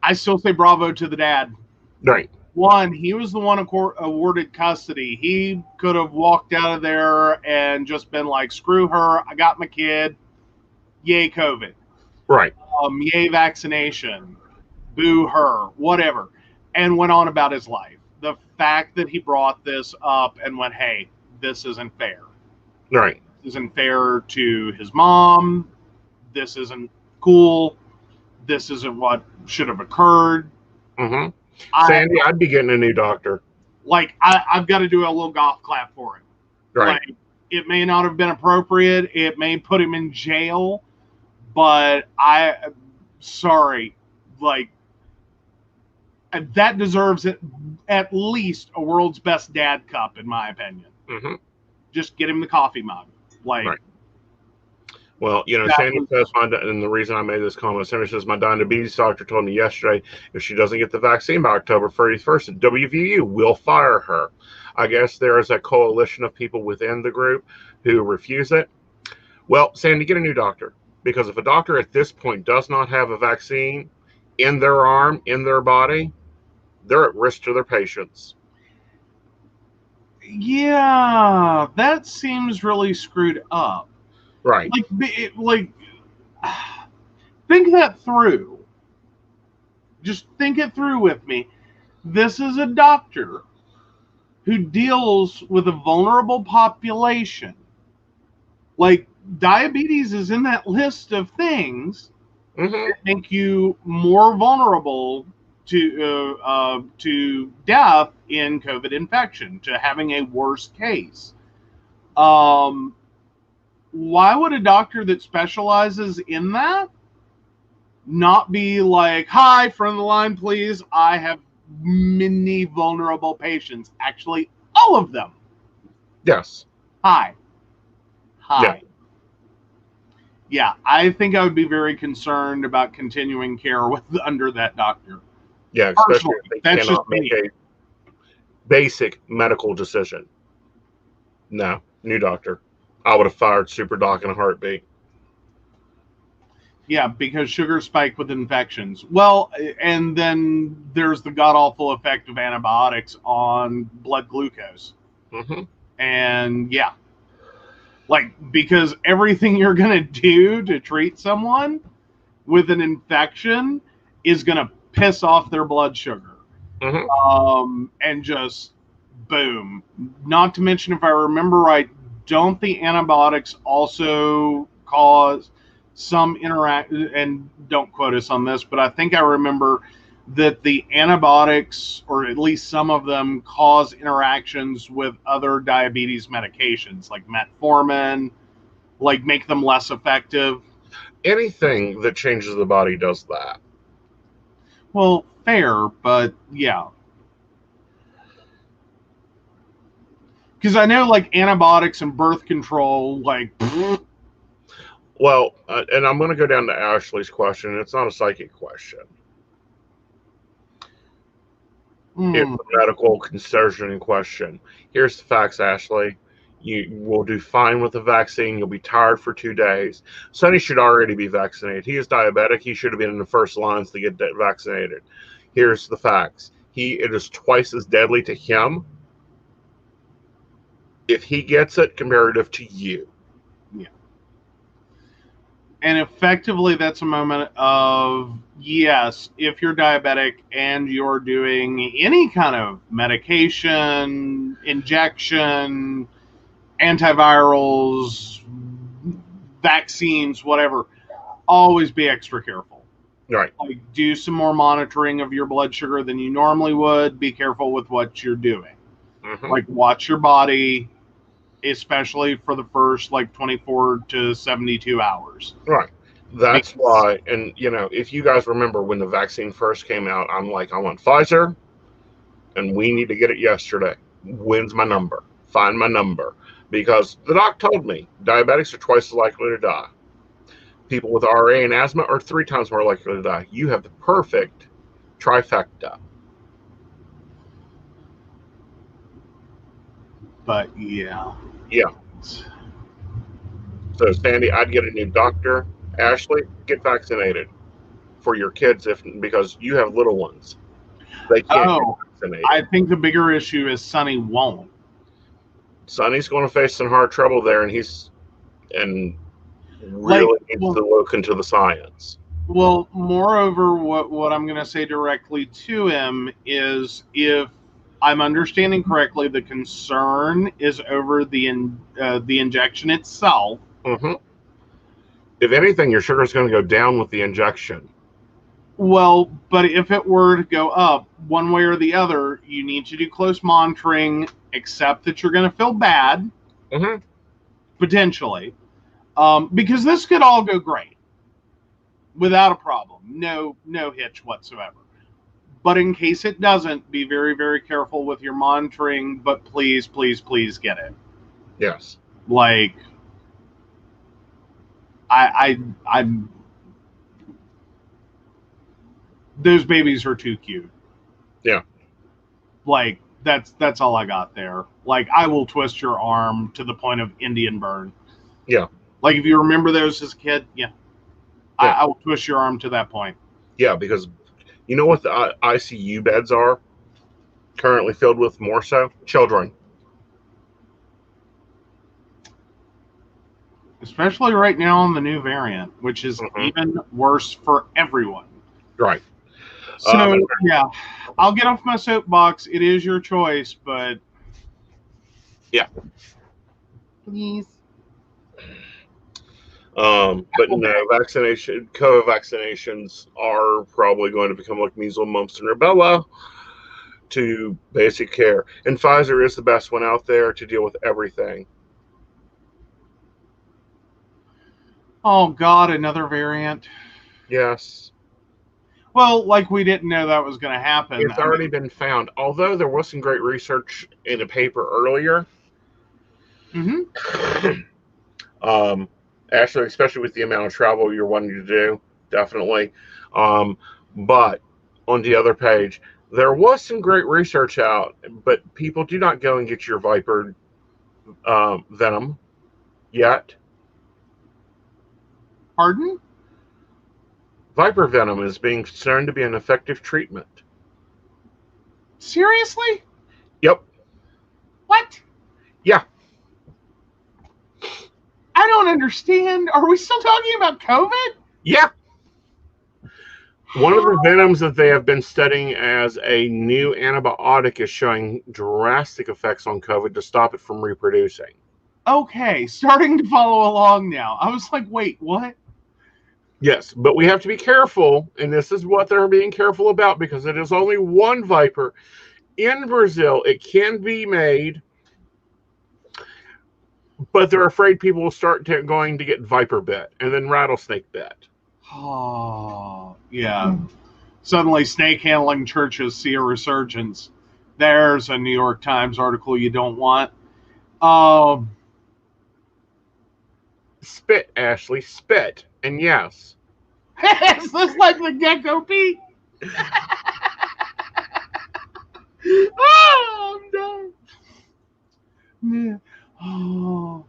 I still say bravo to the dad. Right. One, he was the one awarded custody. He could have walked out of there and just been like, screw her, I got my kid, yay COVID. Right. Yay vaccination, boo her, whatever, and went on about his life. the fact that he brought this up and went, hey, this isn't fair. Right. This isn't fair to his mom. This isn't cool. This isn't what should have occurred. Mm-hmm. Sandy, I'd be getting a new doctor. Like, I've got to do a little golf clap for him. Right. Like, it may not have been appropriate. It may put him in jail. But sorry, like, that deserves at least a world's best dad cup, in my opinion. Mm-hmm. Just get him the coffee mug. Like, right. Well, Sandy says, and the reason I made this comment, Sandy says, my diabetes doctor told me yesterday if she doesn't get the vaccine by October 31st, WVU will fire her. I guess there is a coalition of people within the group who refuse it. Well, Sandy, get a new doctor. Because if a doctor at this point does not have a vaccine in their arm, in their body, they're at risk to their patients. Yeah, that seems really screwed up. Right. Like, think that through. Just think it through with me. This is a doctor who deals with a vulnerable population. Like, diabetes is in that list of things that make you more vulnerable to death in COVID infection, to having a worse case. Why would a doctor that specializes in that not be like, hi, front of the line, please, I have many vulnerable patients. Actually, all of them. Yes. Hi. Yeah. Yeah, I think I would be very concerned about continuing care under that doctor. Yeah, especially if they cannot make a basic medical decision. No, new doctor. I would have fired Super Doc in a heartbeat. Yeah, because sugar spike with infections. Well, and then there's the god-awful effect of antibiotics on blood glucose. Mm-hmm. And yeah, like, because everything you're going to do to treat someone with an infection is going to piss off their blood sugar. Mm-hmm. And just boom. Not to mention, if I remember right, don't the antibiotics also cause some and don't quote us on this, but I think I remember that the antibiotics, or at least some of them, cause interactions with other diabetes medications like metformin, like make them less effective. Anything that changes the body does that. Well, fair, but yeah. Because I know, like, antibiotics and birth control, like... Well, and I'm going to go down to Ashley's question. It's not a psychic question. It's a medical concerning question. Here's the facts, Ashley. You will do fine with the vaccine. You'll be tired for 2 days. Sonny should already be vaccinated. He is diabetic. He should have been in the first lines to get vaccinated. Here's the facts. It is twice as deadly to him if he gets it comparative to you. Yeah. And effectively, that's a moment of, yes, if you're diabetic and you're doing any kind of medication, injection, antivirals, vaccines, whatever, always be extra careful. Right. Like, do some more monitoring of your blood sugar than you normally would. Be careful with what you're doing. Mm-hmm. Like, watch your body, especially for the first, 24 to 72 hours. Right. That's why, and, if you guys remember when the vaccine first came out, I'm like, I want Pfizer, and we need to get it yesterday. When's my number? Find my number. Because the doc told me diabetics are twice as likely to die. People with RA and asthma are 3 times more likely to die. You have the perfect trifecta. But yeah. Yeah. So, Sandy, I'd get a new doctor. Ashley, get vaccinated for your kids because you have little ones. They can't get vaccinated. I think the bigger issue is Sonny won't. Sonny's going to face some hard trouble there, and really needs to look into the science. Well, moreover, what I'm going to say directly to him is, if I'm understanding correctly, the concern is over the injection itself. Mm-hmm. If anything, your sugar is going to go down with the injection. Well, but if it were to go up one way or the other, you need to do close monitoring, accept that you're going to feel bad, Mm-hmm. potentially, because this could all go great without a problem. No hitch whatsoever. But in case it doesn't, be very, very careful with your monitoring, but please, please, please get it. Yes. Like, I'm those babies are too cute. Yeah. Like, that's all I got there. Like, I will twist your arm to the point of Indian burn. Yeah. Like, if you remember those as a kid, yeah. I will twist your arm to that point. Yeah, because you know what the ICU beds are currently filled with more so? Children. Especially right now on the new variant, which is even worse for everyone. Right. So, yeah, I'll get off my soapbox. It is your choice, but... Yeah. Please. But no, COVID vaccinations are probably going to become like measles, mumps, and rubella to basic care. And Pfizer is the best one out there to deal with everything. Oh, God, another variant. Yes. Well, like we didn't know that was going to happen. It's already been found. Although there was some great research in a paper earlier. Mm-hmm. Actually, especially with the amount of travel you're wanting to do, definitely. But on the other page, there was some great research out, but people do not go and get your Viper venom yet. Pardon? Viper venom is being considered to be an effective treatment. Seriously? Yep. What? Yeah. I don't understand. Are we still talking about COVID? Yeah. One of the venoms that they have been studying as a new antibiotic is showing drastic effects on COVID to stop it from reproducing. Okay, starting to follow along now. I was like, wait, what? Yes, but we have to be careful, and this is what they're being careful about, because it is only one Viper. In Brazil, it can be made, but they're afraid people will start going to get Viper bit and then rattlesnake bit. Oh, yeah. Suddenly, snake handling churches see a resurgence. There's a New York Times article you don't want. Spit, Ashley, spit. And yes. Is this like the gecko pea? Oh, I'm done. Yeah. Oh,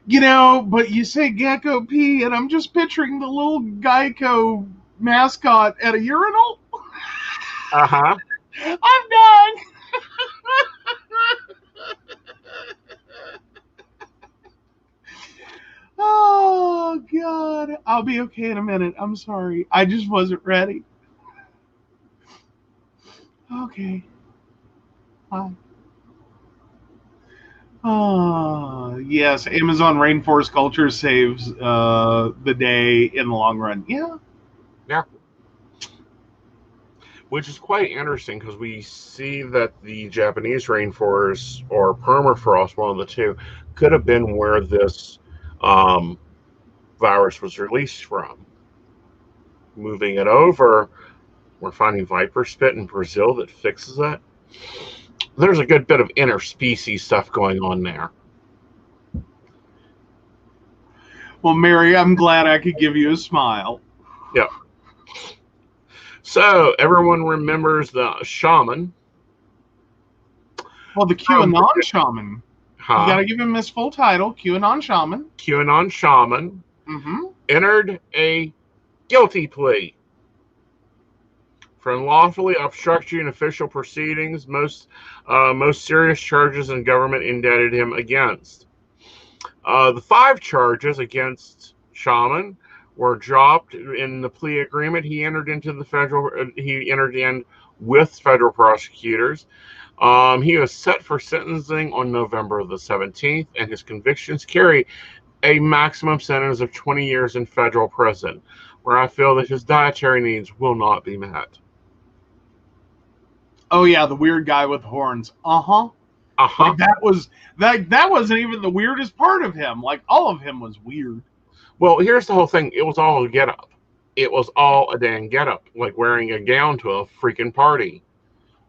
you know, but you say gecko pee, and I'm just picturing the little Geico mascot at a urinal. Uh-huh. I'm done. Oh, God. I'll be okay in a minute. I'm sorry. I just wasn't ready. Okay. Bye. Oh, yes. Amazon rainforest culture saves the day in the long run. Yeah. Yeah. Which is quite interesting, because we see that the Japanese rainforest or permafrost, one of the two, could have been where this virus was released from. Moving it over, we're finding viper spit in Brazil that fixes it. There's a good bit of interspecies stuff going on there. Well, Mary, I'm glad I could give you a smile. Yeah. So, everyone remembers the shaman. Well, the QAnon shaman. Huh? You got to give him his full title, QAnon shaman. QAnon shaman entered a guilty plea for unlawfully obstructing official proceedings, most serious charges and government indicted him against. The 5 charges against shaman were dropped in the plea agreement he entered in with federal prosecutors. He was set for sentencing on November the 17th, and his convictions carry a maximum sentence of 20 years in federal prison, where I feel that his dietary needs will not be met. Oh yeah, the weird guy with horns. Uh-huh. Like that wasn't even the weirdest part of him. Like all of him was weird. Well, here's the whole thing. It was all a get-up. It was all a dang get-up, like wearing a gown to a freaking party.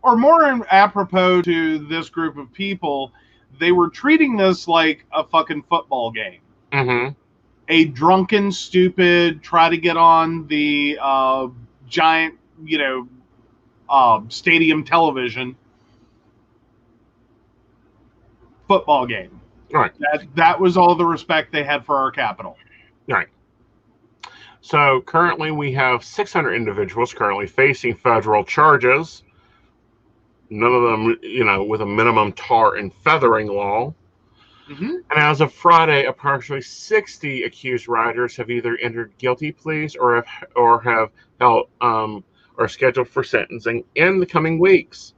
Or more apropos to this group of people, they were treating this like a fucking football game. Mm-hmm. A drunken, stupid, try to get on the giant, stadium television football game. Right. That was all the respect they had for our capital. Right. So currently we have 600 individuals currently facing federal charges. None of them, with a minimum tar and feathering law. Mm-hmm. And as of Friday, approximately 60 accused riders have either entered guilty pleas or have held are scheduled for sentencing in the coming weeks.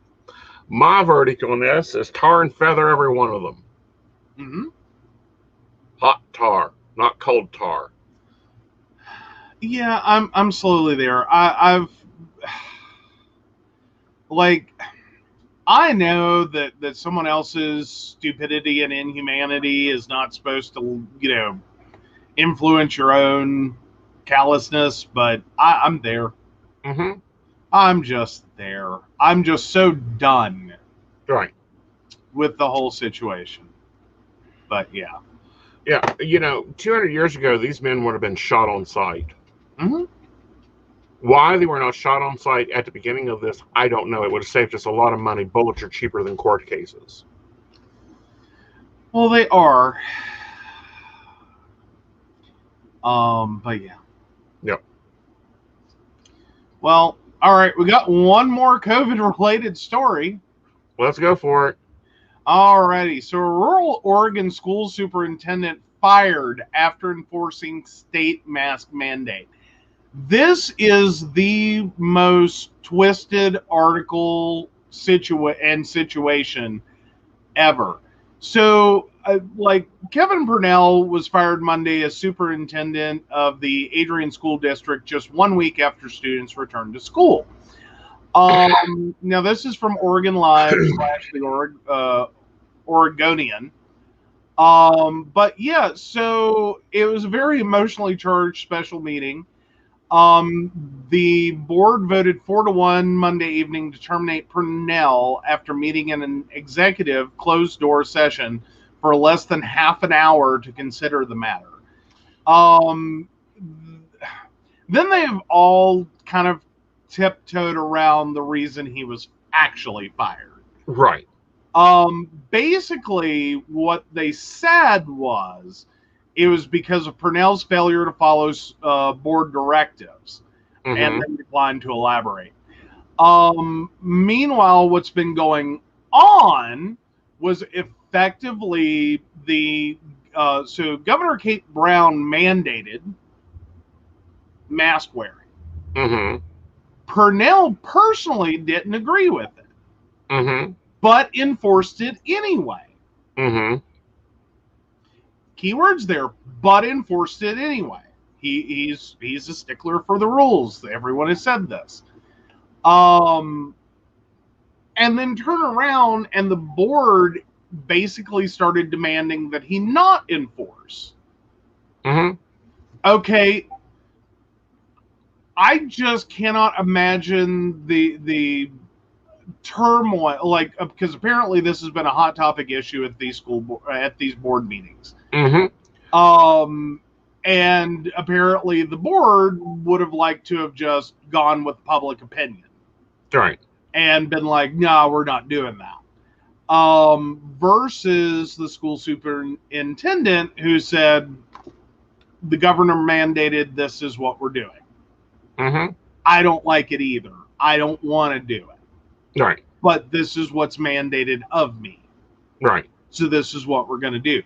My verdict on this is tar and feather every one of them. Mm-hmm. Hot tar, not cold tar. Yeah, I'm slowly there. I know that someone else's stupidity and inhumanity is not supposed to, influence your own callousness, but I'm there. Mm-hmm. I'm just there. I'm just so done Right. with the whole situation. But yeah. Yeah, 200 years ago, these men would have been shot on sight. Mm-hmm. Why they were not shot on sight at the beginning of this, I don't know. It would have saved us a lot of money. Bullets are cheaper than court cases. Well, they are. But yeah. Yep. Well, all right. We got one more COVID-related story. Let's go for it. Alrighty. So, a rural Oregon school superintendent fired after enforcing state mask mandate. This is the most twisted article situation ever. So, Kevin Purnell was fired Monday as superintendent of the Adrian School District just 1 week after students returned to school. Now, this is from Oregon Live / the Oregonian. But yeah, so it was a very emotionally charged special meeting. The board voted 4-1 Monday evening to terminate Purnell after meeting in an executive closed-door session for less than half an hour to consider the matter. Then they've all kind of tiptoed around the reason he was actually fired. Right. Basically, what they said was it was because of Purnell's failure to follow board directives, Mm-hmm. and they declined to elaborate. Meanwhile, what's been going on was effectively so Governor Kate Brown mandated mask wearing. Mm-hmm. Purnell personally didn't agree with it, Mm-hmm. but enforced it anyway. Mm-hmm. Keywords there, but enforced it anyway. He's a stickler for the rules. Everyone has said this. And then turn around and the board basically started demanding that he not enforce. Mm-hmm. Okay. I just cannot imagine the turmoil, because apparently this has been a hot topic issue at these board meetings. Mm-hmm. And apparently the board would have liked to have just gone with public opinion. Right. And been like, no, we're not doing that. Versus the school superintendent who said, the governor mandated this is what we're doing. Mm-hmm. I don't like it either. I don't want to do it. Right. But this is what's mandated of me. Right. So this is what we're going to do.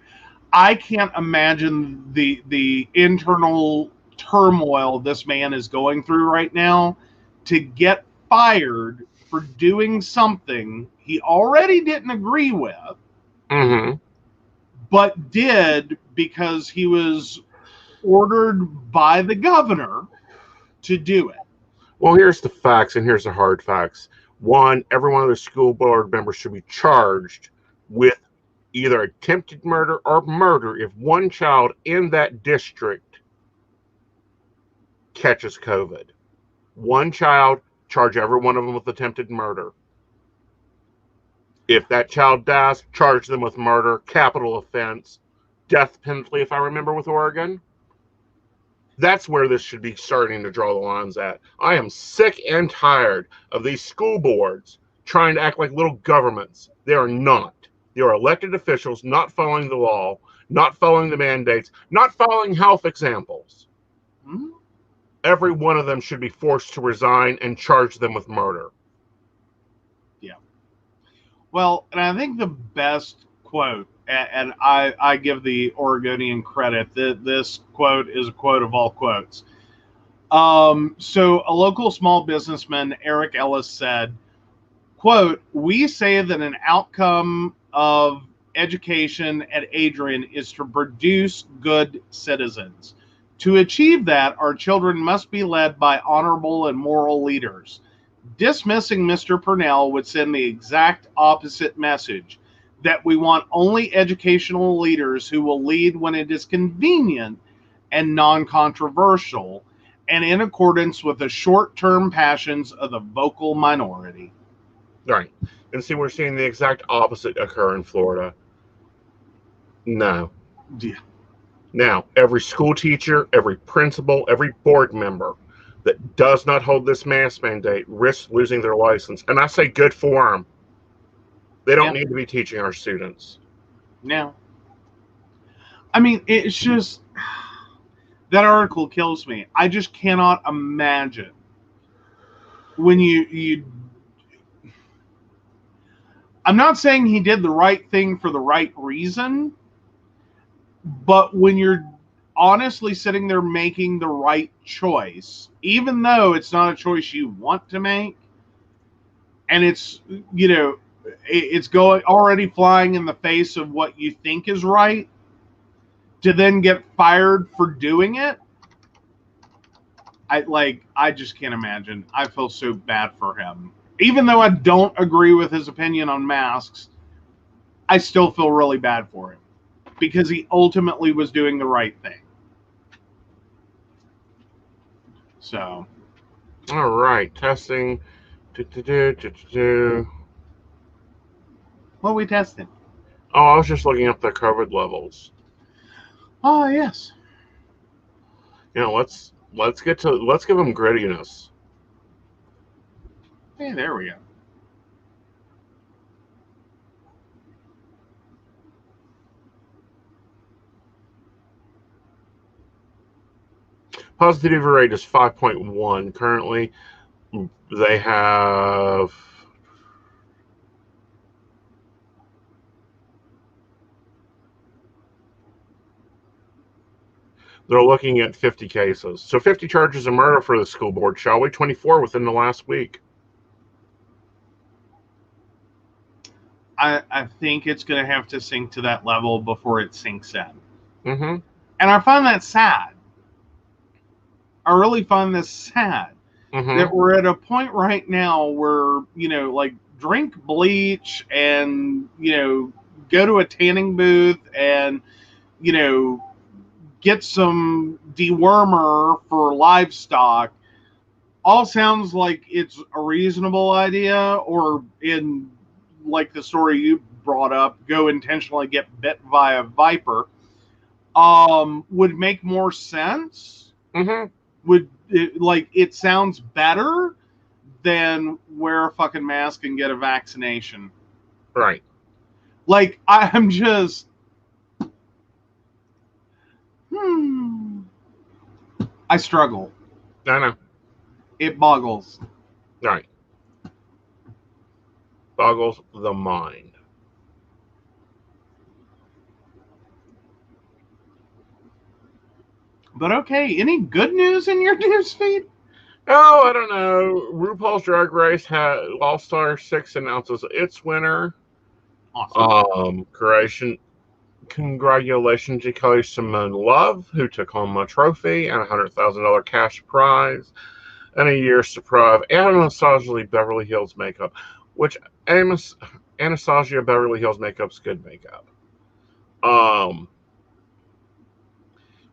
I can't imagine the internal turmoil this man is going through right now to get fired for doing something he he already didn't agree with, Mm-hmm. but did because he was ordered by the governor to do it. Well, here's the facts, and here's the hard facts. One, every one of the school board members should be charged with either attempted murder or murder if one child in that district catches COVID. One child, charge every one of them with attempted murder. If that child dies, charge them with murder, capital offense, death penalty, if I remember, with Oregon. That's where this should be starting to draw the lines at. I am sick and tired of these school boards trying to act like little governments. They are not. They are elected officials not following the law, not following the mandates, not following health examples. Hmm? Every one of them should be forced to resign and charge them with murder. Yeah. Well, and I think the best quote, and I give the Oregonian credit, that this quote is a quote of all quotes. So a local small businessman, Eric Ellis, said, quote, "We say that an outcome of education at Adrian is to produce good citizens. To achieve that, our children must be led by honorable and moral leaders. Dismissing Mr. Purnell would send the exact opposite message, that we want only educational leaders who will lead when it is convenient and non-controversial, and in accordance with the short-term passions of the vocal minority." Right. And see, we're seeing the exact opposite occur in Florida. No. Yeah. Now, every school teacher, every principal, every board member that does not hold this mask mandate risks losing their license. And I say good for them. They don't need to be teaching our students. No. I mean, it's just, that article kills me. I just cannot imagine when you I'm not saying he did the right thing for the right reason, but when you're honestly sitting there making the right choice, even though it's not a choice you want to make, and it's, it's going already flying in the face of what you think is right, to then get fired for doing it, I just can't imagine. I feel so bad for him. Even though I don't agree with his opinion on masks, I still feel really bad for him because he ultimately was doing the right thing. So, All right, testing. what are we testing? Oh, I was just looking up the COVID levels. Oh, yes. Let's give them grittiness. Hey, there we go. Positivity rate is 5.1 currently. They have they're looking at 50 cases. So 50 charges of murder for the school board, shall we? 24 within the last week. I think it's going to have to sink to that level before it sinks in. Mm-hmm. And I find that sad. I really find this sad that we're at a point right now where, drink bleach and, go to a tanning booth and, get some dewormer for livestock. All sounds like it's a reasonable idea, or in like the story you brought up, go intentionally get bit by a viper, would make more sense. Mm-hmm. It sounds better than wear a fucking mask and get a vaccination. Right. I'm just, I struggle. I know. It boggles. Right. Boggles the mind. But okay, any good news in your news feed? Oh, I don't know. RuPaul's Drag Race had All Star 6 announces its winner. Awesome. Creation. Congratulations to Kelly Simone Love, who took home a trophy and a $100,000 cash prize, and a year's supply of Anastasia Beverly Hills makeup, which Anastasia Beverly Hills makeup's good makeup.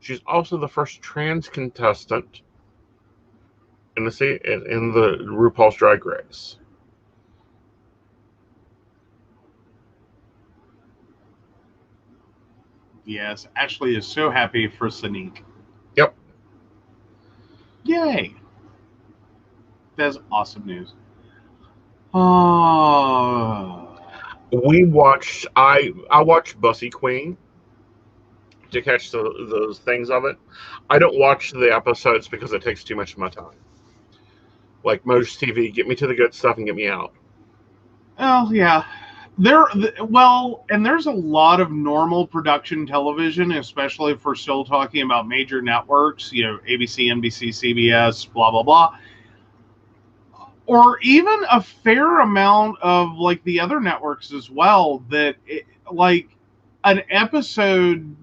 She's also the first trans contestant in the RuPaul's Drag Race. Yes, Ashley is so happy for Sonique. Yep. Yay. That's awesome news. Oh. I watched Bussy Queen to catch those things of it. I don't watch the episodes because it takes too much of my time. Like most TV, get me to the good stuff and get me out. Oh, yeah. And there's a lot of normal production television, especially if we're still talking about major networks, ABC, NBC, CBS, blah, blah, blah. Or even a fair amount of like the other networks as well, like an episode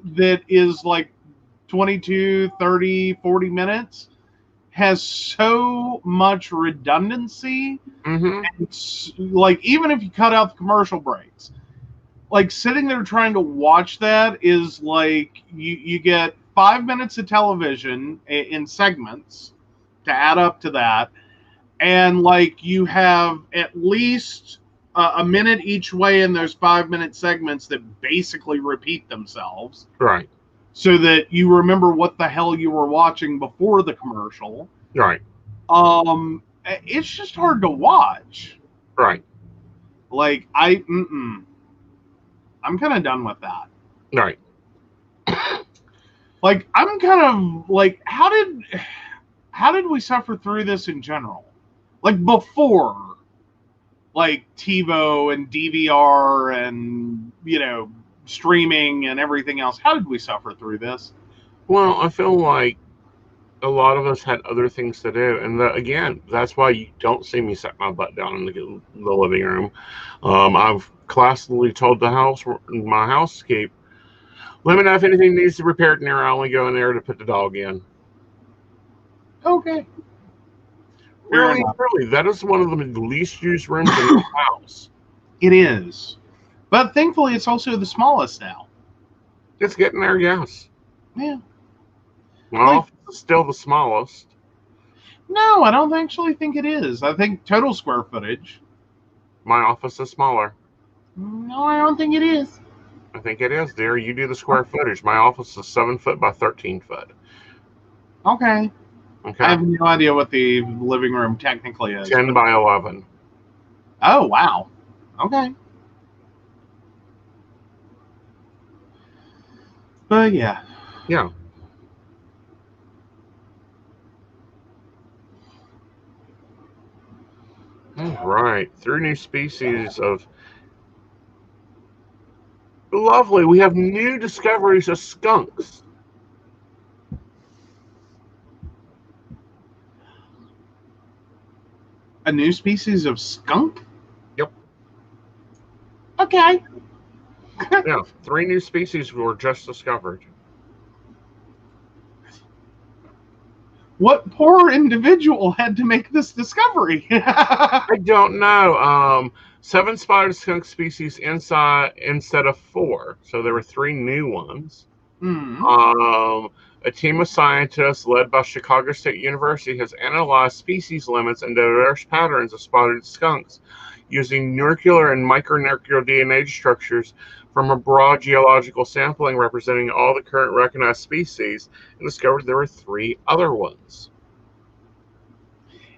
that is like 22, 30, 40 minutes has so much redundancy. It's like, even if you cut out the commercial breaks, like sitting there trying to watch that is like you get 5 minutes of television in segments to add up to that, and like you have at least a minute each way in those 5 minute segments that basically repeat themselves, Right. so that you remember what the hell you were watching before the commercial. Right. It's just hard to watch. Right. Like I'm kind of done with that. Right. Like I'm kind of like, how did we suffer through this in general? Like before, like TiVo and DVR and streaming and everything else. How did we suffer through this? Well, I feel like a lot of us had other things to do, and again, that's why you don't see me set my butt down in the living room. I've classically told my housekeep, let me know if anything needs to be repaired in there. I only go in there to put the dog in. Okay. Really, that is one of the least used rooms in the house. It is, but thankfully, it's also the smallest now. It's getting there, yes. Yeah. My office is still the smallest. No, I don't actually think it is. I think total square footage. My office is smaller. No, I don't think it is. I think it is, dear. You do the square footage. My office is 7 foot by 13 foot. Okay. Okay. I have no idea what the living room technically is. 10 by 11. Oh, wow. Okay. But yeah. Yeah. All right. 3 new species of... Lovely. We have new discoveries of skunks. A new species of skunk? Yep. Okay. Yeah. 3 new species were just discovered. What poor individual had to make this discovery? I don't know. 7 spotted skunk species instead of 4. So there were 3 new ones. A team of scientists led by Chicago State University has analyzed species limits and diverse patterns of spotted skunks using nuclear and micronuclear DNA structures from a broad geological sampling representing all the current recognized species, and discovered there were 3 other ones.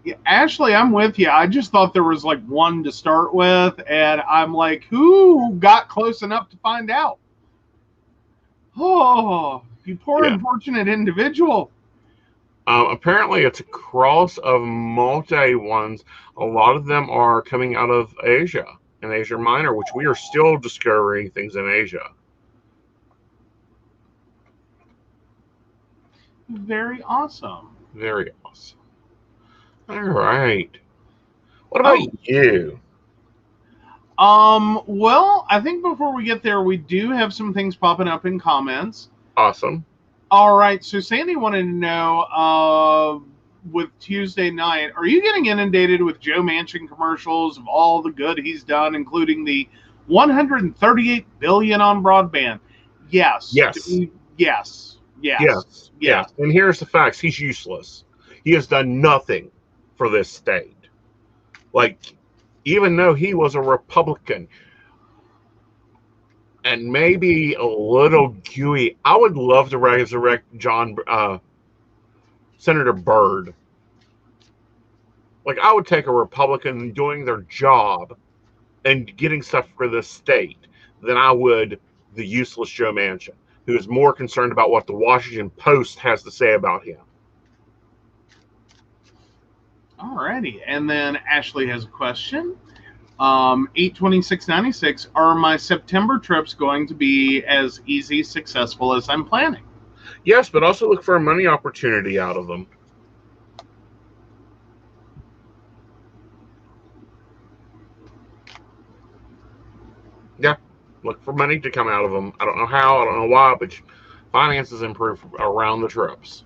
Yeah, Ashley, I'm with you. I just thought there was like 1 to start with, and I'm like, who got close enough to find out? Oh, you poor unfortunate individual. Apparently, it's a cross of multi ones. A lot of them are coming out of Asia and Asia Minor, which we are still discovering things in Asia. Very awesome. Very awesome. All right. What about Oh. you? Well, I think before we get there, we do have some things popping up in comments. Awesome. All right, so Sandy wanted to know, with Tuesday night, are you getting inundated with Joe Manchin commercials of all the good he's done, including the 138 billion on broadband? Yes. Yes. Yes. Yes. Yes. And here's the facts. He's useless. He has done nothing for this state. Like, even though he was a Republican and maybe a little gooey, I would love to resurrect Senator Byrd. Like, I would take a Republican doing their job and getting stuff for this state than I would the useless Joe Manchin, who is more concerned about what the Washington Post has to say about him. Alrighty, and then Ashley has a question. 82696, are my September trips going to be as easy, successful as I'm planning? Yes, but also look for a money opportunity out of them. Yeah, look for money to come out of them. I don't know how, I don't know why, but finances improve around the trips.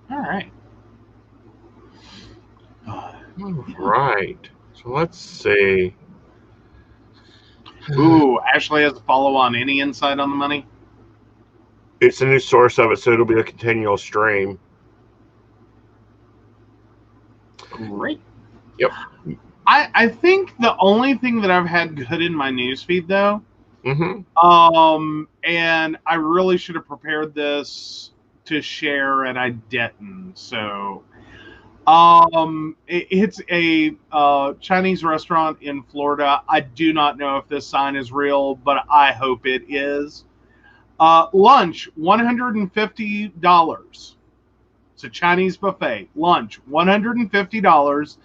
All right. All right. So let's see. Ooh, Ashley has a follow on. Any insight on the money? It's a new source of it, so it'll be a continual stream. Great. Yep. I think the only thing that I've had good in my newsfeed, though, and I really should have prepared this to share, and I didn't. So, it's a Chinese restaurant in Florida. I do not know if this sign is real, but I hope it is. Lunch, $150. It's a Chinese buffet. Lunch, $150.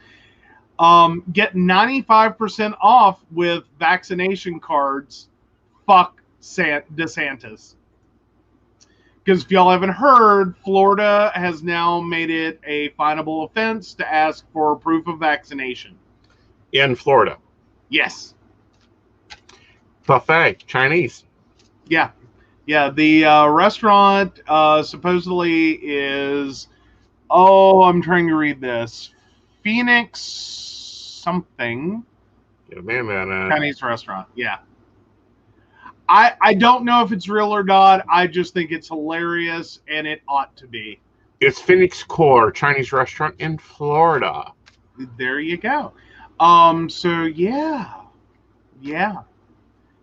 Get 95% off with vaccination cards. Fuck DeSantis. Because if y'all haven't heard, Florida has now made it a finable offense to ask for proof of vaccination. In Florida. Yes. Buffet, Chinese. Yeah. Yeah, the restaurant supposedly is, I'm trying to read this. Phoenix something. Yeah, man. Chinese restaurant, yeah. I don't know if it's real or not. I just think it's hilarious, and it ought to be. It's Phoenix Core, Chinese restaurant in Florida. There you go. So, yeah. Yeah.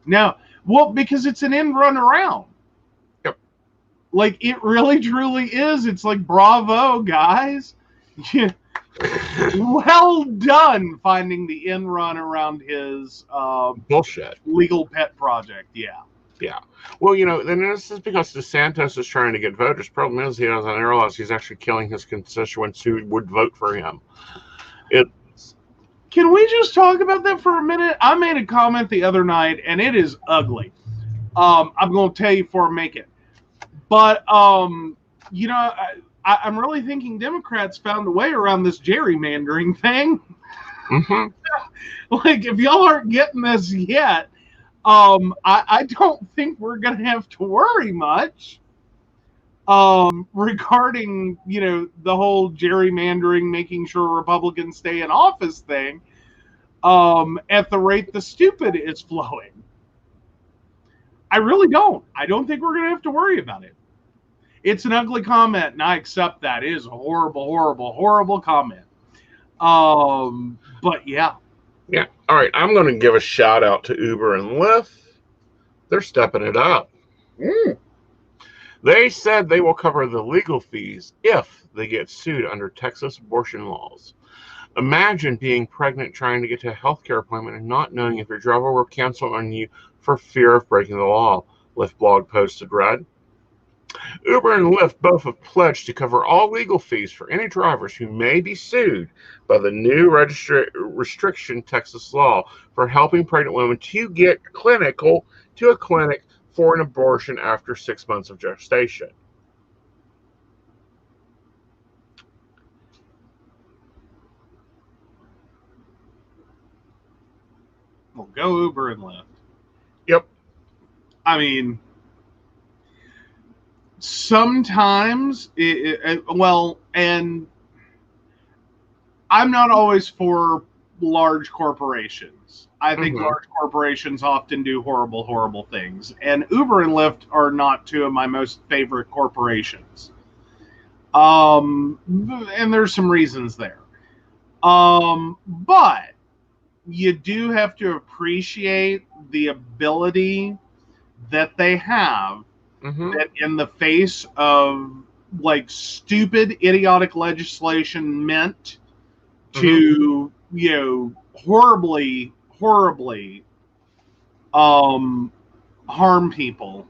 No. Well, because it's an end run around. Yep. Like, it really, truly is. It's like, bravo, guys. Yeah. Well done finding the end run around his bullshit legal pet project. Yeah. Yeah. Well, then this is because DeSantis is trying to get voters. Problem is, he doesn't realize he's actually killing his constituents who would vote for him. Can we just talk about that for a minute? I made a comment the other night, and it is ugly. I'm going to tell you before I make it. But, I'm really thinking Democrats found a way around this gerrymandering thing. Mm-hmm. Like, if y'all aren't getting this yet, I don't think we're going to have to worry much regarding, the whole gerrymandering, making sure Republicans stay in office thing at the rate the stupid is flowing. I really don't. I don't think we're going to have to worry about it. It's an ugly comment, and I accept that. It is a horrible, horrible, horrible comment. But yeah. Yeah. All right. I'm going to give a shout out to Uber and Lyft. They're stepping it up. They said they will cover the legal fees if they get sued under Texas abortion laws. Imagine being pregnant, trying to get to a healthcare appointment, and not knowing if your driver will cancel on you for fear of breaking the law. Lyft blog posted read. Uber and Lyft both have pledged to cover all legal fees for any drivers who may be sued by the new restriction Texas law for helping pregnant women to get to a clinic for an abortion after 6 months of gestation. Well, go Uber and Lyft. Yep. I mean, sometimes, well, and I'm not always for large corporations. I think large corporations often do horrible, horrible things. And Uber and Lyft are not two of my most favorite corporations. And there's some reasons there. But you do have to appreciate the ability that they have that in the face of like stupid, idiotic legislation meant to, you know, horribly harm people,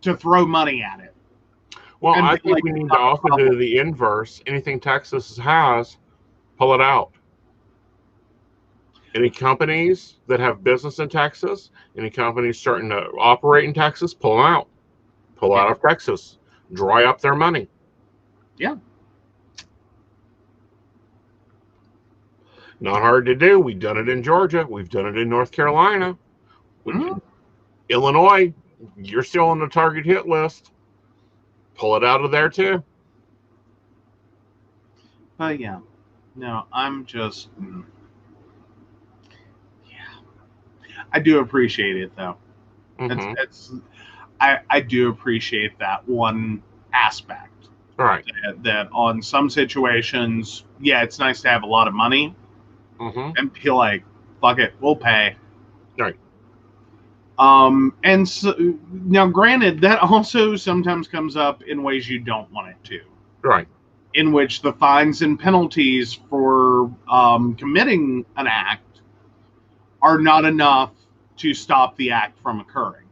to throw money at it. Well, And I think like, we need to also do the inverse. Anything Texas has, pull it out. Any companies that have business in Texas, any companies starting to operate in Texas, pull them out. Pull out of Texas. Dry up their money. Yeah. Not hard to do. We've done it in Georgia. We've done it in North Carolina. Illinois, you're still on the target hit list. Pull it out of there too. But yeah. No, I'm just... I do appreciate it, though. I do appreciate that one aspect. Right. That on some situations, yeah, it's nice to have a lot of money and feel like, fuck it, we'll pay. Right. And so, now, granted, that also sometimes comes up in ways you don't want it to. Right. In which the fines and penalties for committing an act are not enough to stop the act from occurring.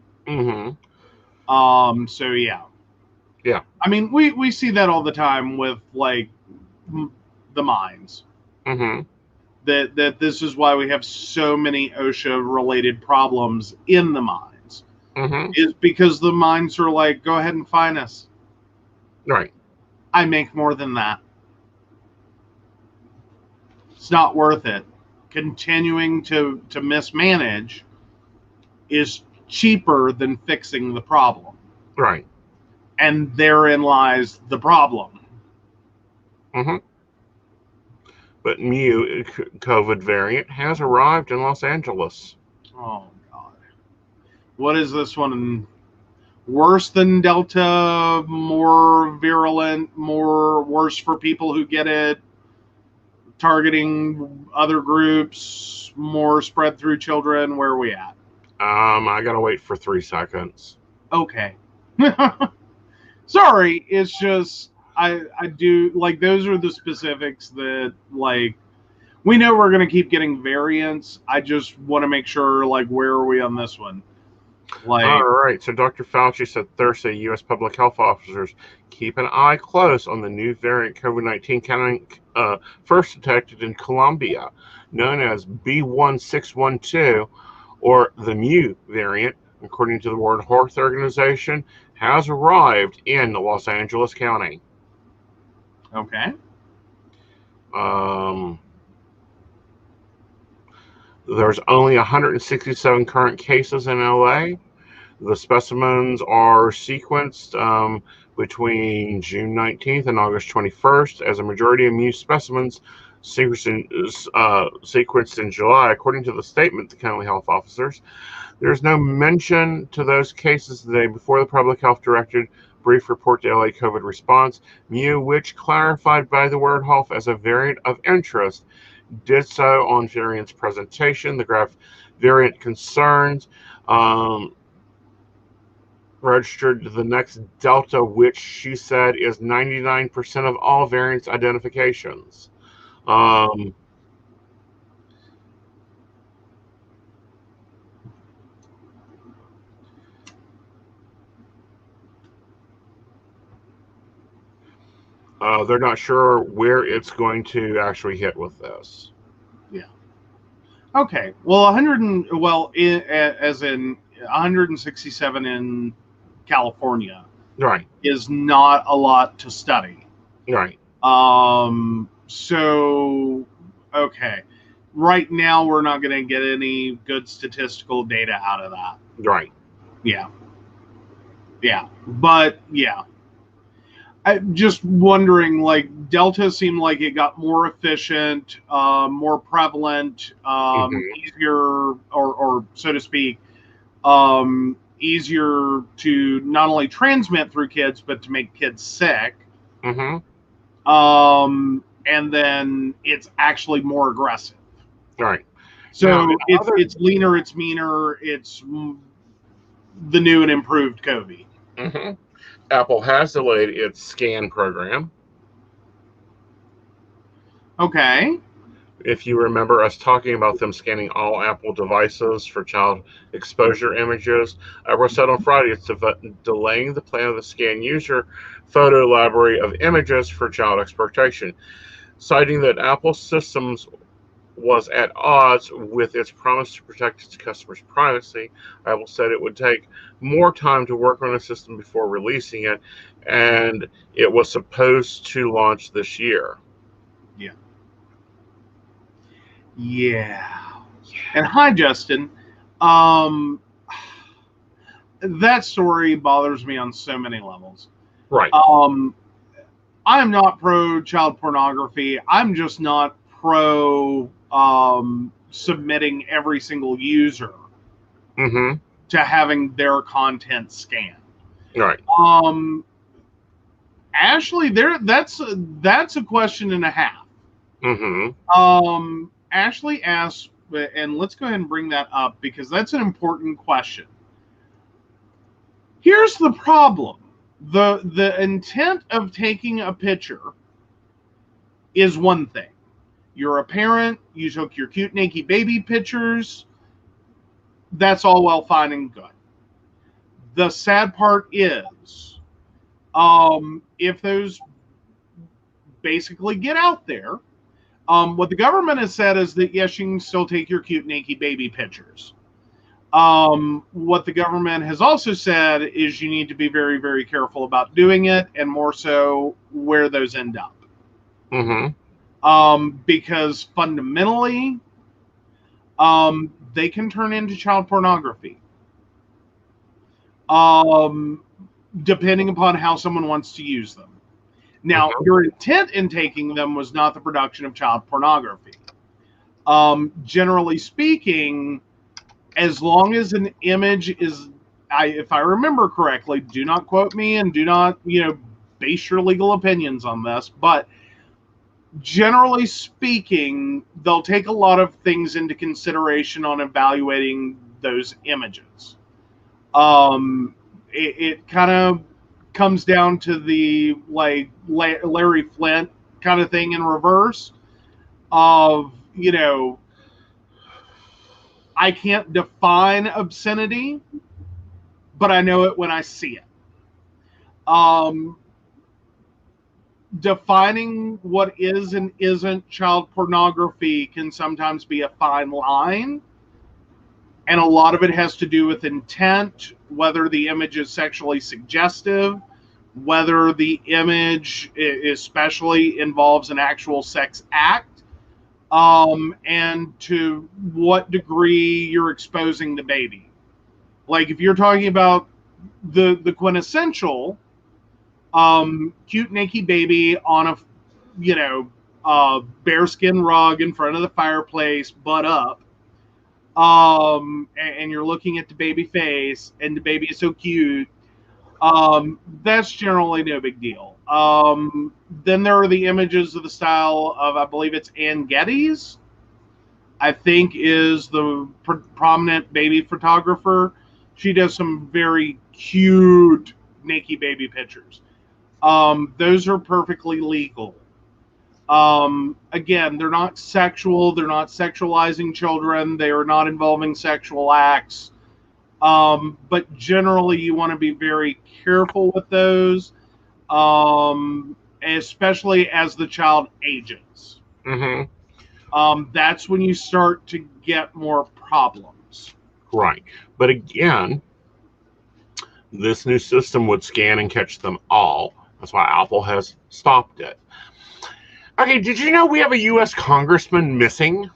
So yeah. Yeah. I mean, we see that all the time with like the mines. That this is why we have so many OSHA related problems in the mines. Is because the mines are like, go ahead and fine us. Right. I make more than that. It's not worth it. Continuing to mismanage is cheaper than fixing the problem. Right. And therein lies the problem. But Mu COVID variant has arrived in Los Angeles. Oh, God. What is this one? Worse than Delta? More virulent? Worse for people who get it? Targeting other groups? More spread through children? Where are we at? I gotta wait for 3 seconds. Okay. Sorry, it's just I do like those are the specifics that like we know we're gonna keep getting variants. I just want to make sure like where are we on this one? Like, all right, so Dr. Fauci said Thursday U.S. public health officers keep an eye close on the new variant COVID-19 first detected in Colombia, known as B1612, or the Mu variant, according to the World Health Organization, has arrived in Los Angeles County. Okay. There's only 167 current cases in LA. The specimens are sequenced between June 19th and August 21st, as a majority of Mu specimens sequenced in July, according to the statement of the county health officers. There's no mention to those cases the day before the public health directed brief report to LA COVID response. Mu, which clarified by the World Health as a variant of interest, did so on variant's presentation. The graph variant concerns registered the next Delta, which she said is 99% of all variants identifications. They're not sure where it's going to actually hit with this. Yeah. Okay. Well, as in 167 in California, right, is not a lot to study. Right. So, okay. right now we're not going to get any good statistical data out of that. Right. Yeah. Yeah. But yeah. I'm just wondering, like, Delta seemed like it got more efficient, more prevalent, easier, or so to speak, easier to not only transmit through kids, but to make kids sick. And then it's actually more aggressive. Right. So now, it's leaner, it's meaner, it's the new and improved COVID. Apple has delayed its scan program. Okay. If you remember us talking about them scanning all Apple devices for child exposure images, we said on Friday it's delaying the plan of the scan user photo library of images for child exploitation, citing that Apple's systems was at odds with its promise to protect its customers' privacy. Apple said it would take more time to work on a system before releasing it, and it was supposed to launch this year. Yeah. Yeah. And hi, Justin. That story bothers me on so many levels. Right. I'm not pro child pornography. I'm just not pro submitting every single user to having their content scanned. Right. Ashley, that's a question and a half. Ashley asked, and let's go ahead and bring that up because that's an important question. Here's the problem. The intent of taking a picture is one thing. You're a parent, you took your cute, naked baby pictures. That's all well, fine, and good. The sad part is, if those basically get out there, what the government has said is that, yes, you can still take your cute, naked baby pictures. What the government has also said is you need to be very, very careful about doing it, and more so where those end up. Because fundamentally, they can turn into child pornography. Depending upon how someone wants to use them. Now, your intent in taking them was not the production of child pornography. Generally speaking, as long as an image is, if I remember correctly, do not quote me and do not, base your legal opinions on this, but generally speaking, they'll take a lot of things into consideration on evaluating those images. It kind of comes down to the Larry Flint kind of thing in reverse of, I can't define obscenity, but I know it when I see it. Defining what is and isn't child pornography can sometimes be a fine line. And a lot of it has to do with intent, whether the image is sexually suggestive, whether the image especially involves an actual sex act, and to what degree you're exposing the baby. Like if you're talking about the quintessential cute naked baby on a bearskin rug in front of the fireplace, butt up, and you're looking at the baby face and the baby is so cute, that's generally no big deal. Then there are the images of the style of, I believe it's Ann Geddes, I think is the prominent baby photographer. She does some very cute naked baby pictures. Those are perfectly legal. Again, they're not sexual. They're not sexualizing children. They are not involving sexual acts. But generally, you want to be very careful with those, especially as the child ages. That's when you start to get more problems. Right. But again, this new system would scan and catch them all. That's why Apple has stopped it. Okay, did you know we have a U.S. congressman missing?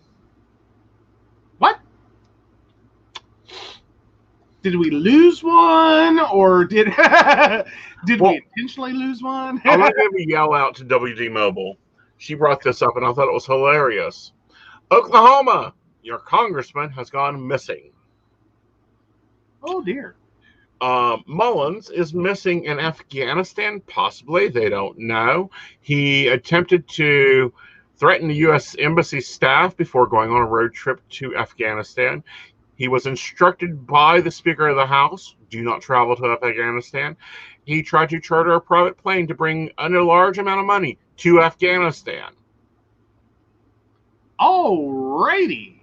Did we lose one, or did Well, we intentionally lose one? I'm going to give a yell out to WD Mobile. She brought this up, and I thought it was hilarious. Oklahoma, your congressman has gone missing. Oh dear. Mullins is missing in Afghanistan, possibly. They don't know. He attempted to threaten the U.S. Embassy staff before going on a road trip to Afghanistan. He was instructed by the Speaker of the House, do not travel to Afghanistan. He tried to charter a private plane to bring a large amount of money to Afghanistan. Alrighty.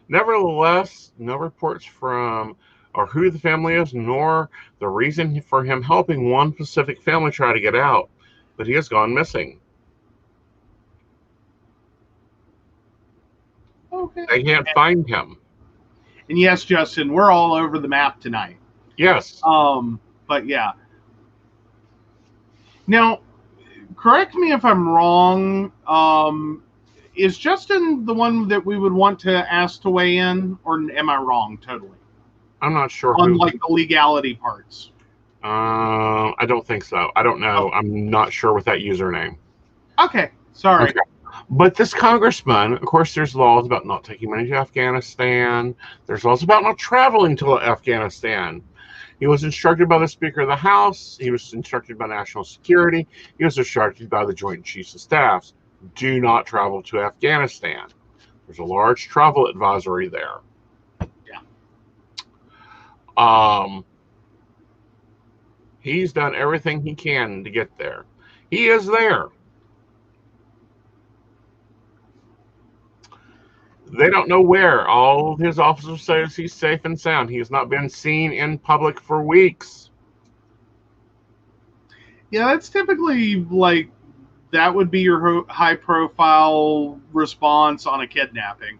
Nevertheless, no reports from or who the family is, nor the reason for him helping one specific family try to get out. But he has gone missing. Okay. They can't find him. And yes, Justin, we're all over the map tonight. Yes. But yeah. Now, correct me if I'm wrong. Is Justin the one that we would want to ask to weigh in, or am I wrong totally? I'm not sure. On like the legality parts. I don't think so. I don't know. Okay. I'm not sure with that username. Okay. Sorry. Okay. But this congressman, of course, there's laws about not taking money to Afghanistan. There's laws about not traveling to Afghanistan. He was instructed by the Speaker of the House. He was instructed by National Security. He was instructed by the Joint Chiefs of Staff. Do not travel to Afghanistan. There's a large travel advisory there. He's done everything he can to get there. He is there. They don't know where. All his officers say is he's safe and sound. He has not been seen in public for weeks. Yeah, that's typically like that would be your high-profile response on a kidnapping.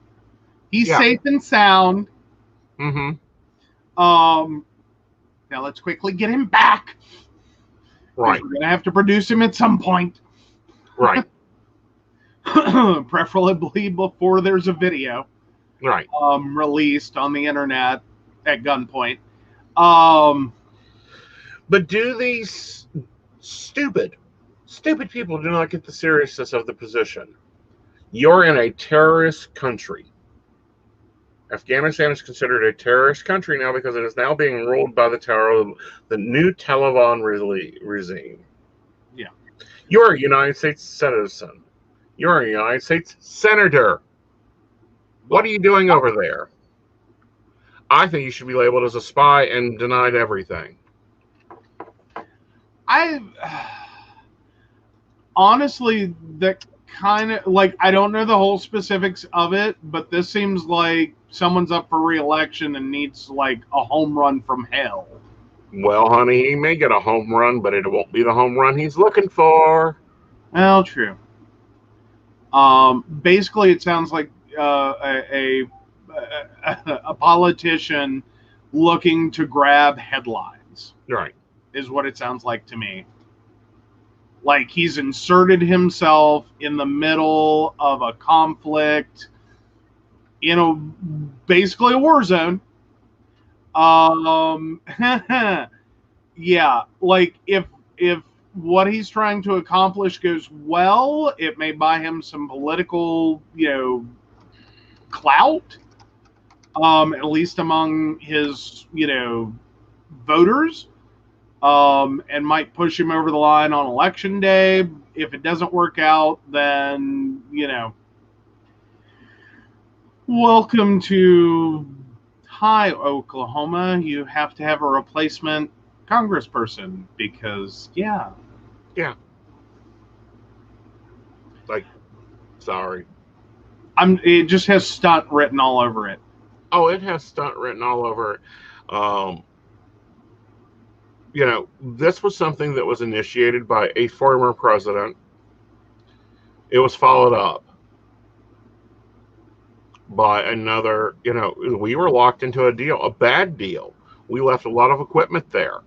He's safe and sound. Mm-hmm. Now let's quickly get him back. Right. We're gonna have to produce him at some point. Right. Preferably before there's a video. Right. Released on the internet at gunpoint. But do these stupid people do not get the seriousness of the position? You're in a terrorist country. Afghanistan is considered a terrorist country now because it is now being ruled by the new Taliban regime. Yeah. You're a United States citizen. You're a United States senator. What are you doing over there? I think you should be labeled as a spy and denied everything. Honestly, that kind of like, I don't know the whole specifics of it, but this seems like someone's up for re-election and needs like a home run from hell. Well, honey, he may get a home run, but it won't be the home run he's looking for. Well, true. Basically, it sounds like a politician looking to grab headlines. Right. Is what it sounds like to me. Like he's inserted himself in the middle of a conflict, basically a war zone. Yeah, like if what he's trying to accomplish goes well, it may buy him some political, clout, at least among his, voters, and might push him over the line on election day. If it doesn't work out, then, welcome to Oklahoma. You have to have a replacement congressperson because, yeah. Like, sorry. It just has stunt written all over it. Oh, it has stunt written all over it. This was something that was initiated by a former president. It was followed up by another, we were locked into a deal, a bad deal. We left a lot of equipment there.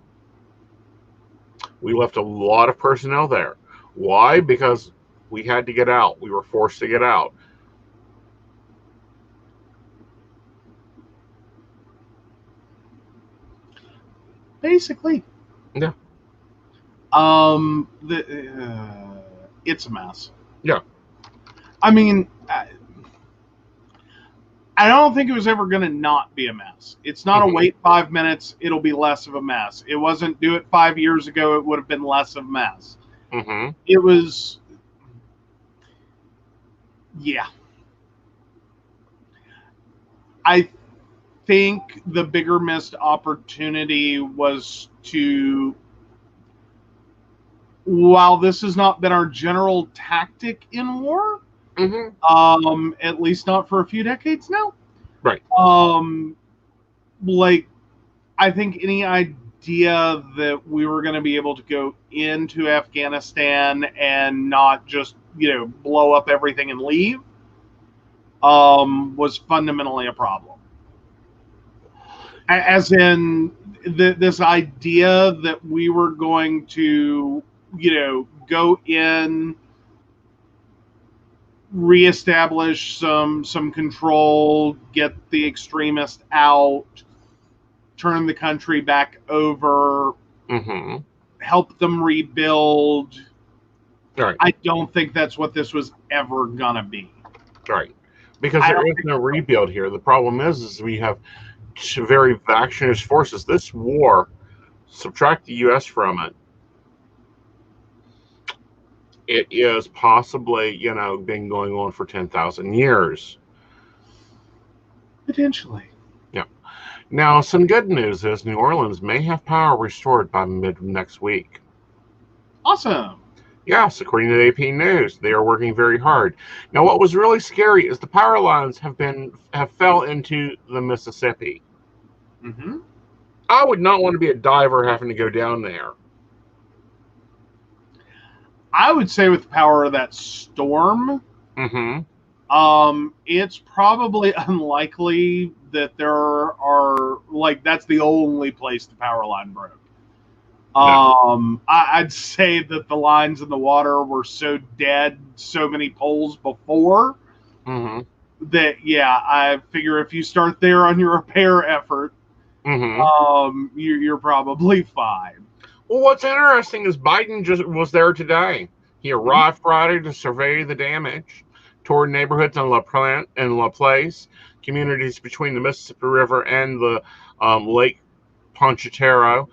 We left a lot of personnel there. Why? Because we had to get out. We were forced to get out. Basically. Yeah. It's a mess. Yeah. I mean, I don't think it was ever going to not be a mess. It's not a wait 5 minutes, it'll be less of a mess. It wasn't do it 5 years ago, it would have been less of a mess. It was, yeah. I think the bigger missed opportunity was to, while this has not been our general tactic in war, at least not for a few decades now. Right. Like, I think any idea that we were going to be able to go into Afghanistan and not just, blow up everything and leave, was fundamentally a problem. As in, this idea that we were going to, go in, reestablish some control, get the extremists out, turn the country back over, help them rebuild. Right. I don't think that's what this was ever gonna be. Right. Because there is no rebuild here. The problem is we have very factionist forces. This war, subtract the U.S. from it, it is possibly, been going on for 10,000 years. Potentially. Yeah. Now, some good news is New Orleans may have power restored by mid next week. Awesome. Yes, according to the AP News, they are working very hard. Now, what was really scary is the power lines have fell into the Mississippi. I would not want to be a diver having to go down there. I would say with the power of that storm, it's probably unlikely that there are, that's the only place the power line broke. No. I'd say that the lines in the water were so dead, so many poles before, that, I figure if you start there on your repair effort, you're probably fine. Well, what's interesting is Biden just was there today. He arrived Friday to survey the damage, toured neighborhoods in La Place, communities between the Mississippi River and the Lake Pontchartrain,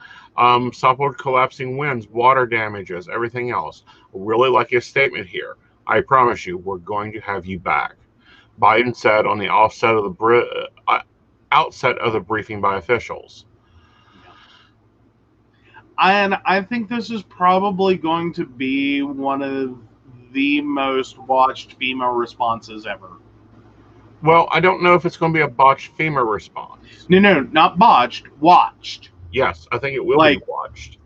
suffered collapsing winds, water damages, everything else. I really like his statement here. I promise you, we're going to have you back. Biden said on the outset of the briefing by officials. And I think this is probably going to be one of the most watched FEMA responses ever. Well, I don't know if it's going to be a botched FEMA response. No, not botched, watched. Yes, I think it will be watched.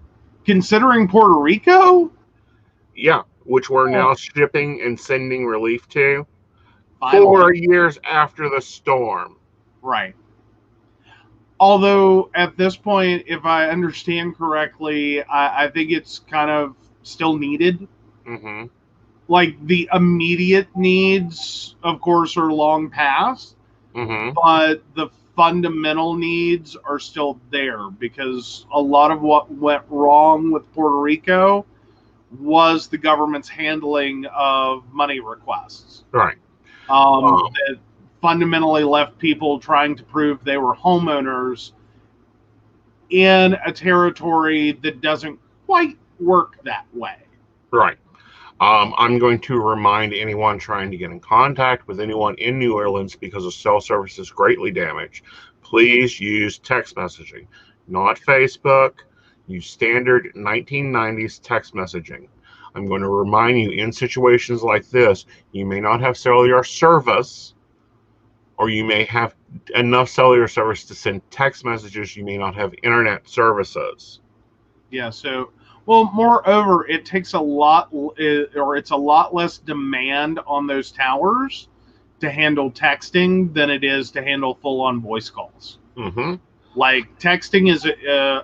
Considering Puerto Rico? Yeah, which we're now shipping and sending relief to 4 years after the storm. Right. Although, at this point, if I understand correctly, I think it's kind of still needed. Like, the immediate needs, of course, are long past. But the fundamental needs are still there, because a lot of what went wrong with Puerto Rico was the government's handling of money requests. Right. That fundamentally left people trying to prove they were homeowners in a territory that doesn't quite work that way. Right. I'm going to remind anyone trying to get in contact with anyone in New Orleans because the cell service is greatly damaged. Please use text messaging, not Facebook. Use standard 1990s text messaging. I'm going to remind you, in situations like this, you may not have cellular service, or you may have enough cellular service to send text messages. You may not have internet services. Yeah, so, well, moreover, it takes a lot, or it's a lot less demand on those towers to handle texting than it is to handle full-on voice calls. Like, texting is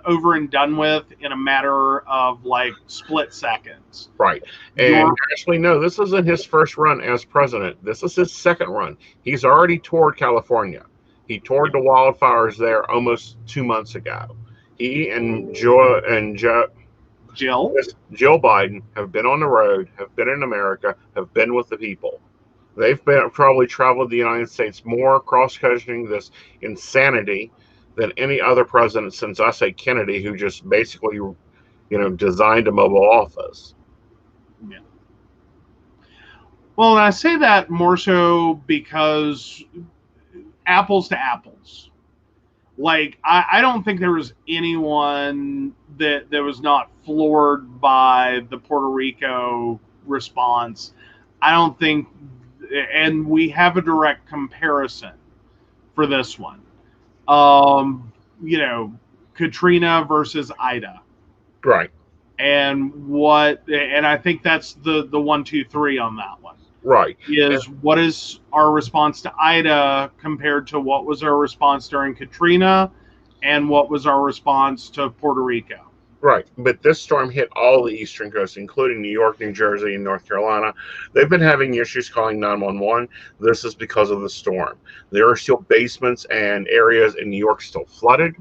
over and done with in a matter of, split seconds. Right. And actually, no, this isn't his first run as president. This is his second run. He's already toured California. He toured the wildfires there almost 2 months ago. He and Jill. Jill Biden have been on the road, have been in America, have been with the people. They've probably traveled the United States more cross-cutting this insanity than any other president since, I say, Kennedy, who just basically, designed a mobile office. Yeah. Well, and I say that more so because apples to apples. Like, I don't think there was anyone that was not floored by the Puerto Rico response. I don't think, and we have a direct comparison for this one. You know, Katrina versus Ida. Right. And I think that's the 1, 2, 3 on that one. Right. Is what is our response to Ida compared to what was our response during Katrina and what was our response to Puerto Rico? Right. But this storm hit all the eastern coast, including New York, New Jersey, and North Carolina. They've been having issues calling 911. This is because of the storm. There are still basements and areas in New York still flooded.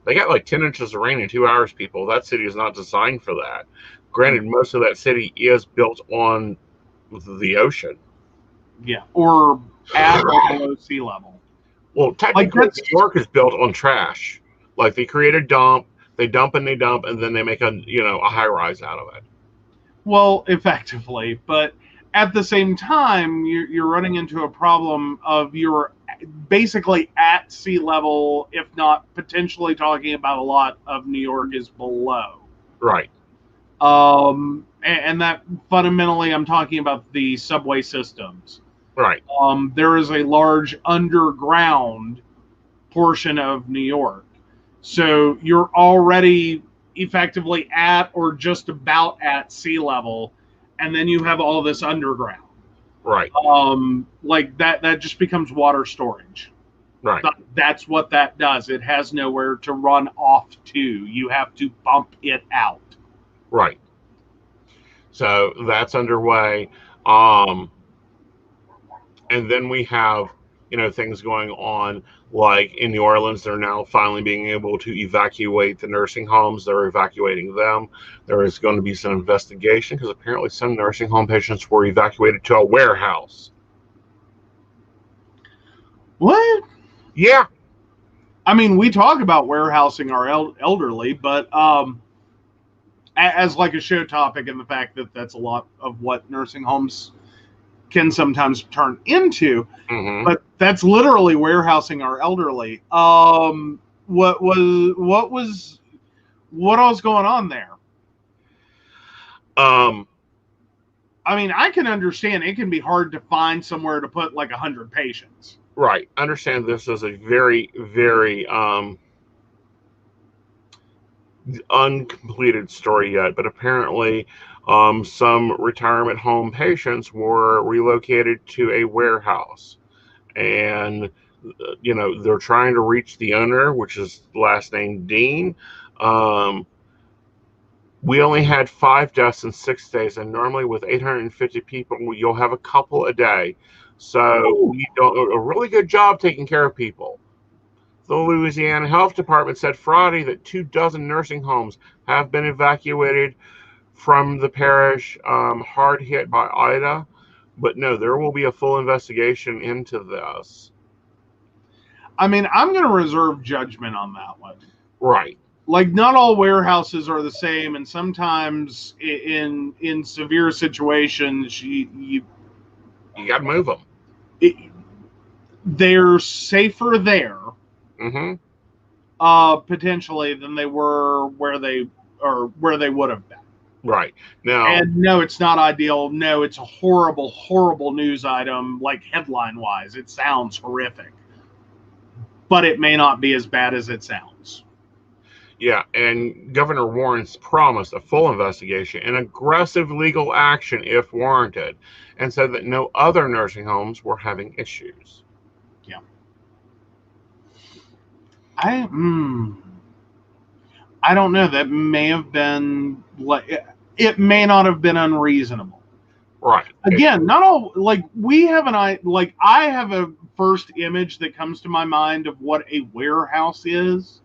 They got like 10 inches of rain in 2 hours, people. That city is not designed for that. Granted, most of that city is built on the ocean. Yeah, or at or below sea level. Well, technically, New York is built on trash. Like, they create a dump, they dump, and then they make a high rise out of it. Well, effectively, but at the same time, you're running into a problem of you're basically at sea level, if not potentially talking about a lot of New York is below. Right. And that fundamentally, I'm talking about the subway systems. Right. There is a large underground portion of New York. So you're already effectively at or just about at sea level, and then you have all this underground. Right. Like that just becomes water storage. Right. That's what that does. It has nowhere to run off to. You have to pump it out. Right. So that's underway. And then we have, things going on like in New Orleans. They're now finally being able to evacuate the nursing homes. They're evacuating them. There is going to be some investigation because apparently some nursing home patients were evacuated to a warehouse. What? Yeah. I mean, we talk about warehousing our elderly, but as like a show topic, and the fact that that's a lot of what nursing homes can sometimes turn into, but that's literally warehousing our elderly. What was going on there? I mean, I can understand it can be hard to find somewhere to put like 100 patients. Right. Understand this is a very, very uncompleted story yet, but apparently some retirement home patients were relocated to a warehouse, and they're trying to reach the owner, which is last name Dean. We only had 5 deaths in 6 days, and normally with 850 people, you'll have a couple a day. So we do a really good job taking care of people. The Louisiana Health Department said Friday that 24 nursing homes have been evacuated from the parish hard hit by Ida. But no, there will be a full investigation into this. I mean, I'm going to reserve judgment on that one. Right. Like, not all warehouses are the same, and sometimes in severe situations, you got to move them. They're safer there, potentially, than they were where they would have been. Right. Now, and no, it's not ideal. No, it's a horrible, horrible news item. Like, headline wise, it sounds horrific, but it may not be as bad as it sounds. Yeah, and Governor Warren's promised a full investigation and aggressive legal action if warranted, and said that no other nursing homes were having issues. Yeah. I don't know. That may have been like, it may not have been unreasonable. Right. Again, not all, like, we have I have a first image that comes to my mind of what a warehouse is.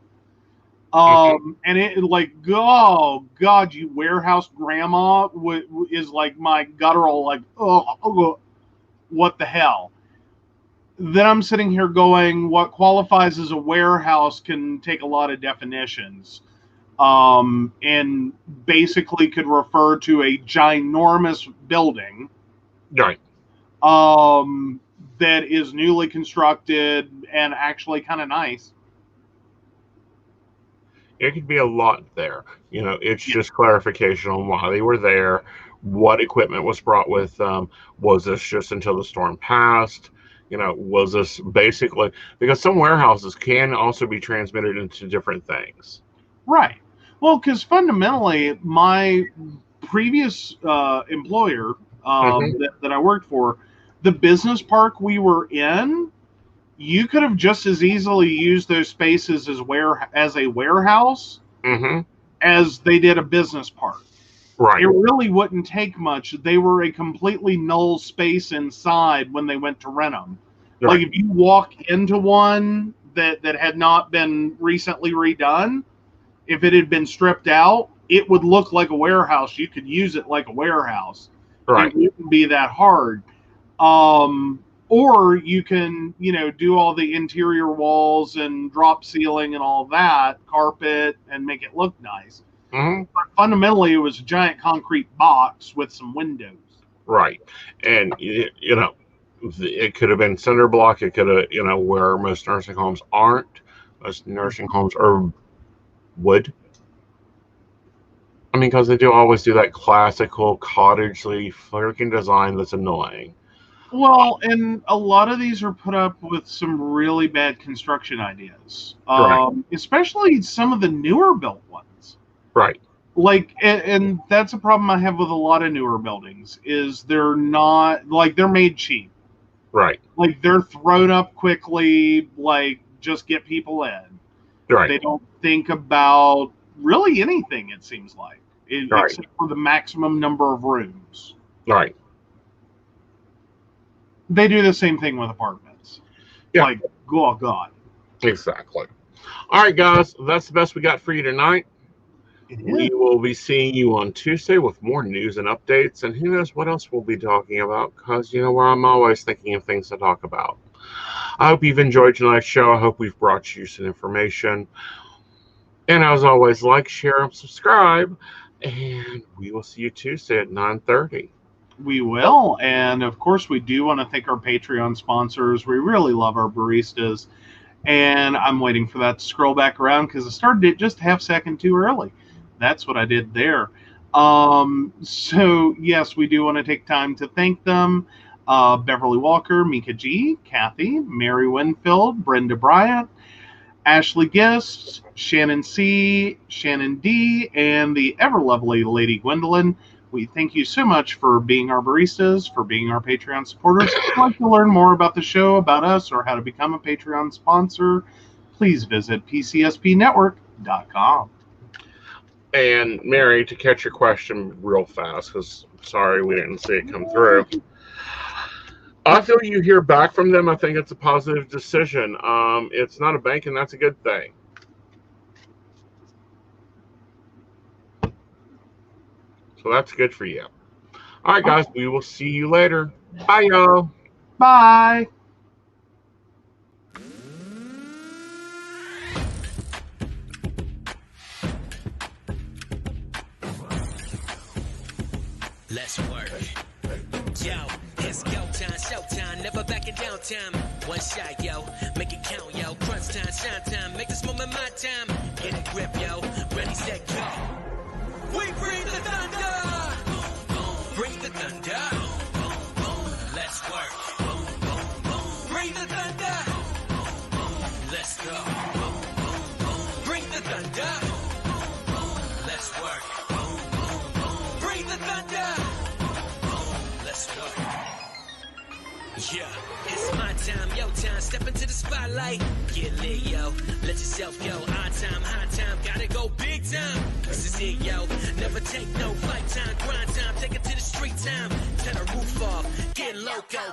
And it like, oh God, you warehouse grandma is like my guttural, like, oh, what the hell? Then I'm sitting here going, what qualifies as a warehouse can take a lot of definitions. And basically could refer to a ginormous building. Right. That is newly constructed and actually kind of nice. It could be a lot there. It's just clarification on why they were there, what equipment was brought with them. Was this just until the storm passed? Was this basically, because some warehouses can also be transmitted into different things. Right. Well, because fundamentally, my previous employer that I worked for, the business park we were in, you could have just as easily used those spaces as a warehouse as they did a business park. Right. It really wouldn't take much. They were a completely null space inside when they went to rent them. Right. Like if you walk into one that had not been recently redone, if it had been stripped out, it would look like a warehouse. You could use it like a warehouse. Right. It wouldn't be that hard. Or you can, do all the interior walls and drop ceiling and all that, carpet, and make it look nice. But fundamentally, it was a giant concrete box with some windows. Right. And, it could have been cinder block. It could have, where most nursing homes aren't. Most nursing homes are wood. I mean, because they always do that classical cottagely freaking design that's annoying. Well, and a lot of these are put up with some really bad construction ideas, Right. Especially some of the newer built ones. Right. Like, and that's a problem I have with a lot of newer buildings, is they're not, like, they're made cheap. Right. Like, they're thrown up quickly, like, just get people in. Right. They don't think about really anything, it seems like, Right. except for the maximum number of rooms. Right. They do the same thing with apartments. Yeah. Like, oh, God. Exactly. All right, guys, that's the best we got for you tonight. We will be seeing you on Tuesday with more news and updates, and who knows what else we'll be talking about, because I'm always thinking of things to talk about. I hope you've enjoyed tonight's show. I hope we've brought you some information. And as always, like, share, and subscribe. And we will see you Tuesday at 9:30. We will. And, of course, we do want to thank our Patreon sponsors. We really love our baristas. And I'm waiting for that to scroll back around because I started it just a half second too early. That's what I did there. So, yes, we do want to take time to thank them. Beverly Walker, Mika G, Kathy, Mary Winfield, Brenda Bryant, Ashley Gist, Shannon C, Shannon D, and the ever lovely Lady Gwendolyn. We thank you so much for being our baristas, for being our Patreon supporters. If you'd like to learn more about the show, about us, or how to become a Patreon sponsor, please visit PCSPnetwork.com. And Mary, to catch your question real fast, because sorry we didn't see it come through. Until you hear back from them, I think it's a positive decision. It's not a bank, and that's a good thing. So that's good for you. All right, guys, we will see you later. Bye, y'all. Bye. Let's work. Yo, it's go time, showtime, never backing down time. One shot, yo, make it count, yo. Crunch time, shine time, make this moment my time. Get a grip, yo. Ready, set, go. We bring the thunder. Bring the thunder. Let's work. Bring the thunder. Let's go. Bring the thunder. Let's work. Bring the thunder. Let's go. Yeah, it's my time, yo time. Step into the spotlight. Get lit, yo. Let yourself go. Our time, high time. Gotta go big time. This is it, yo. Never take no flight time. Grind time. Take it to the street time. Tear the roof off. Get loco.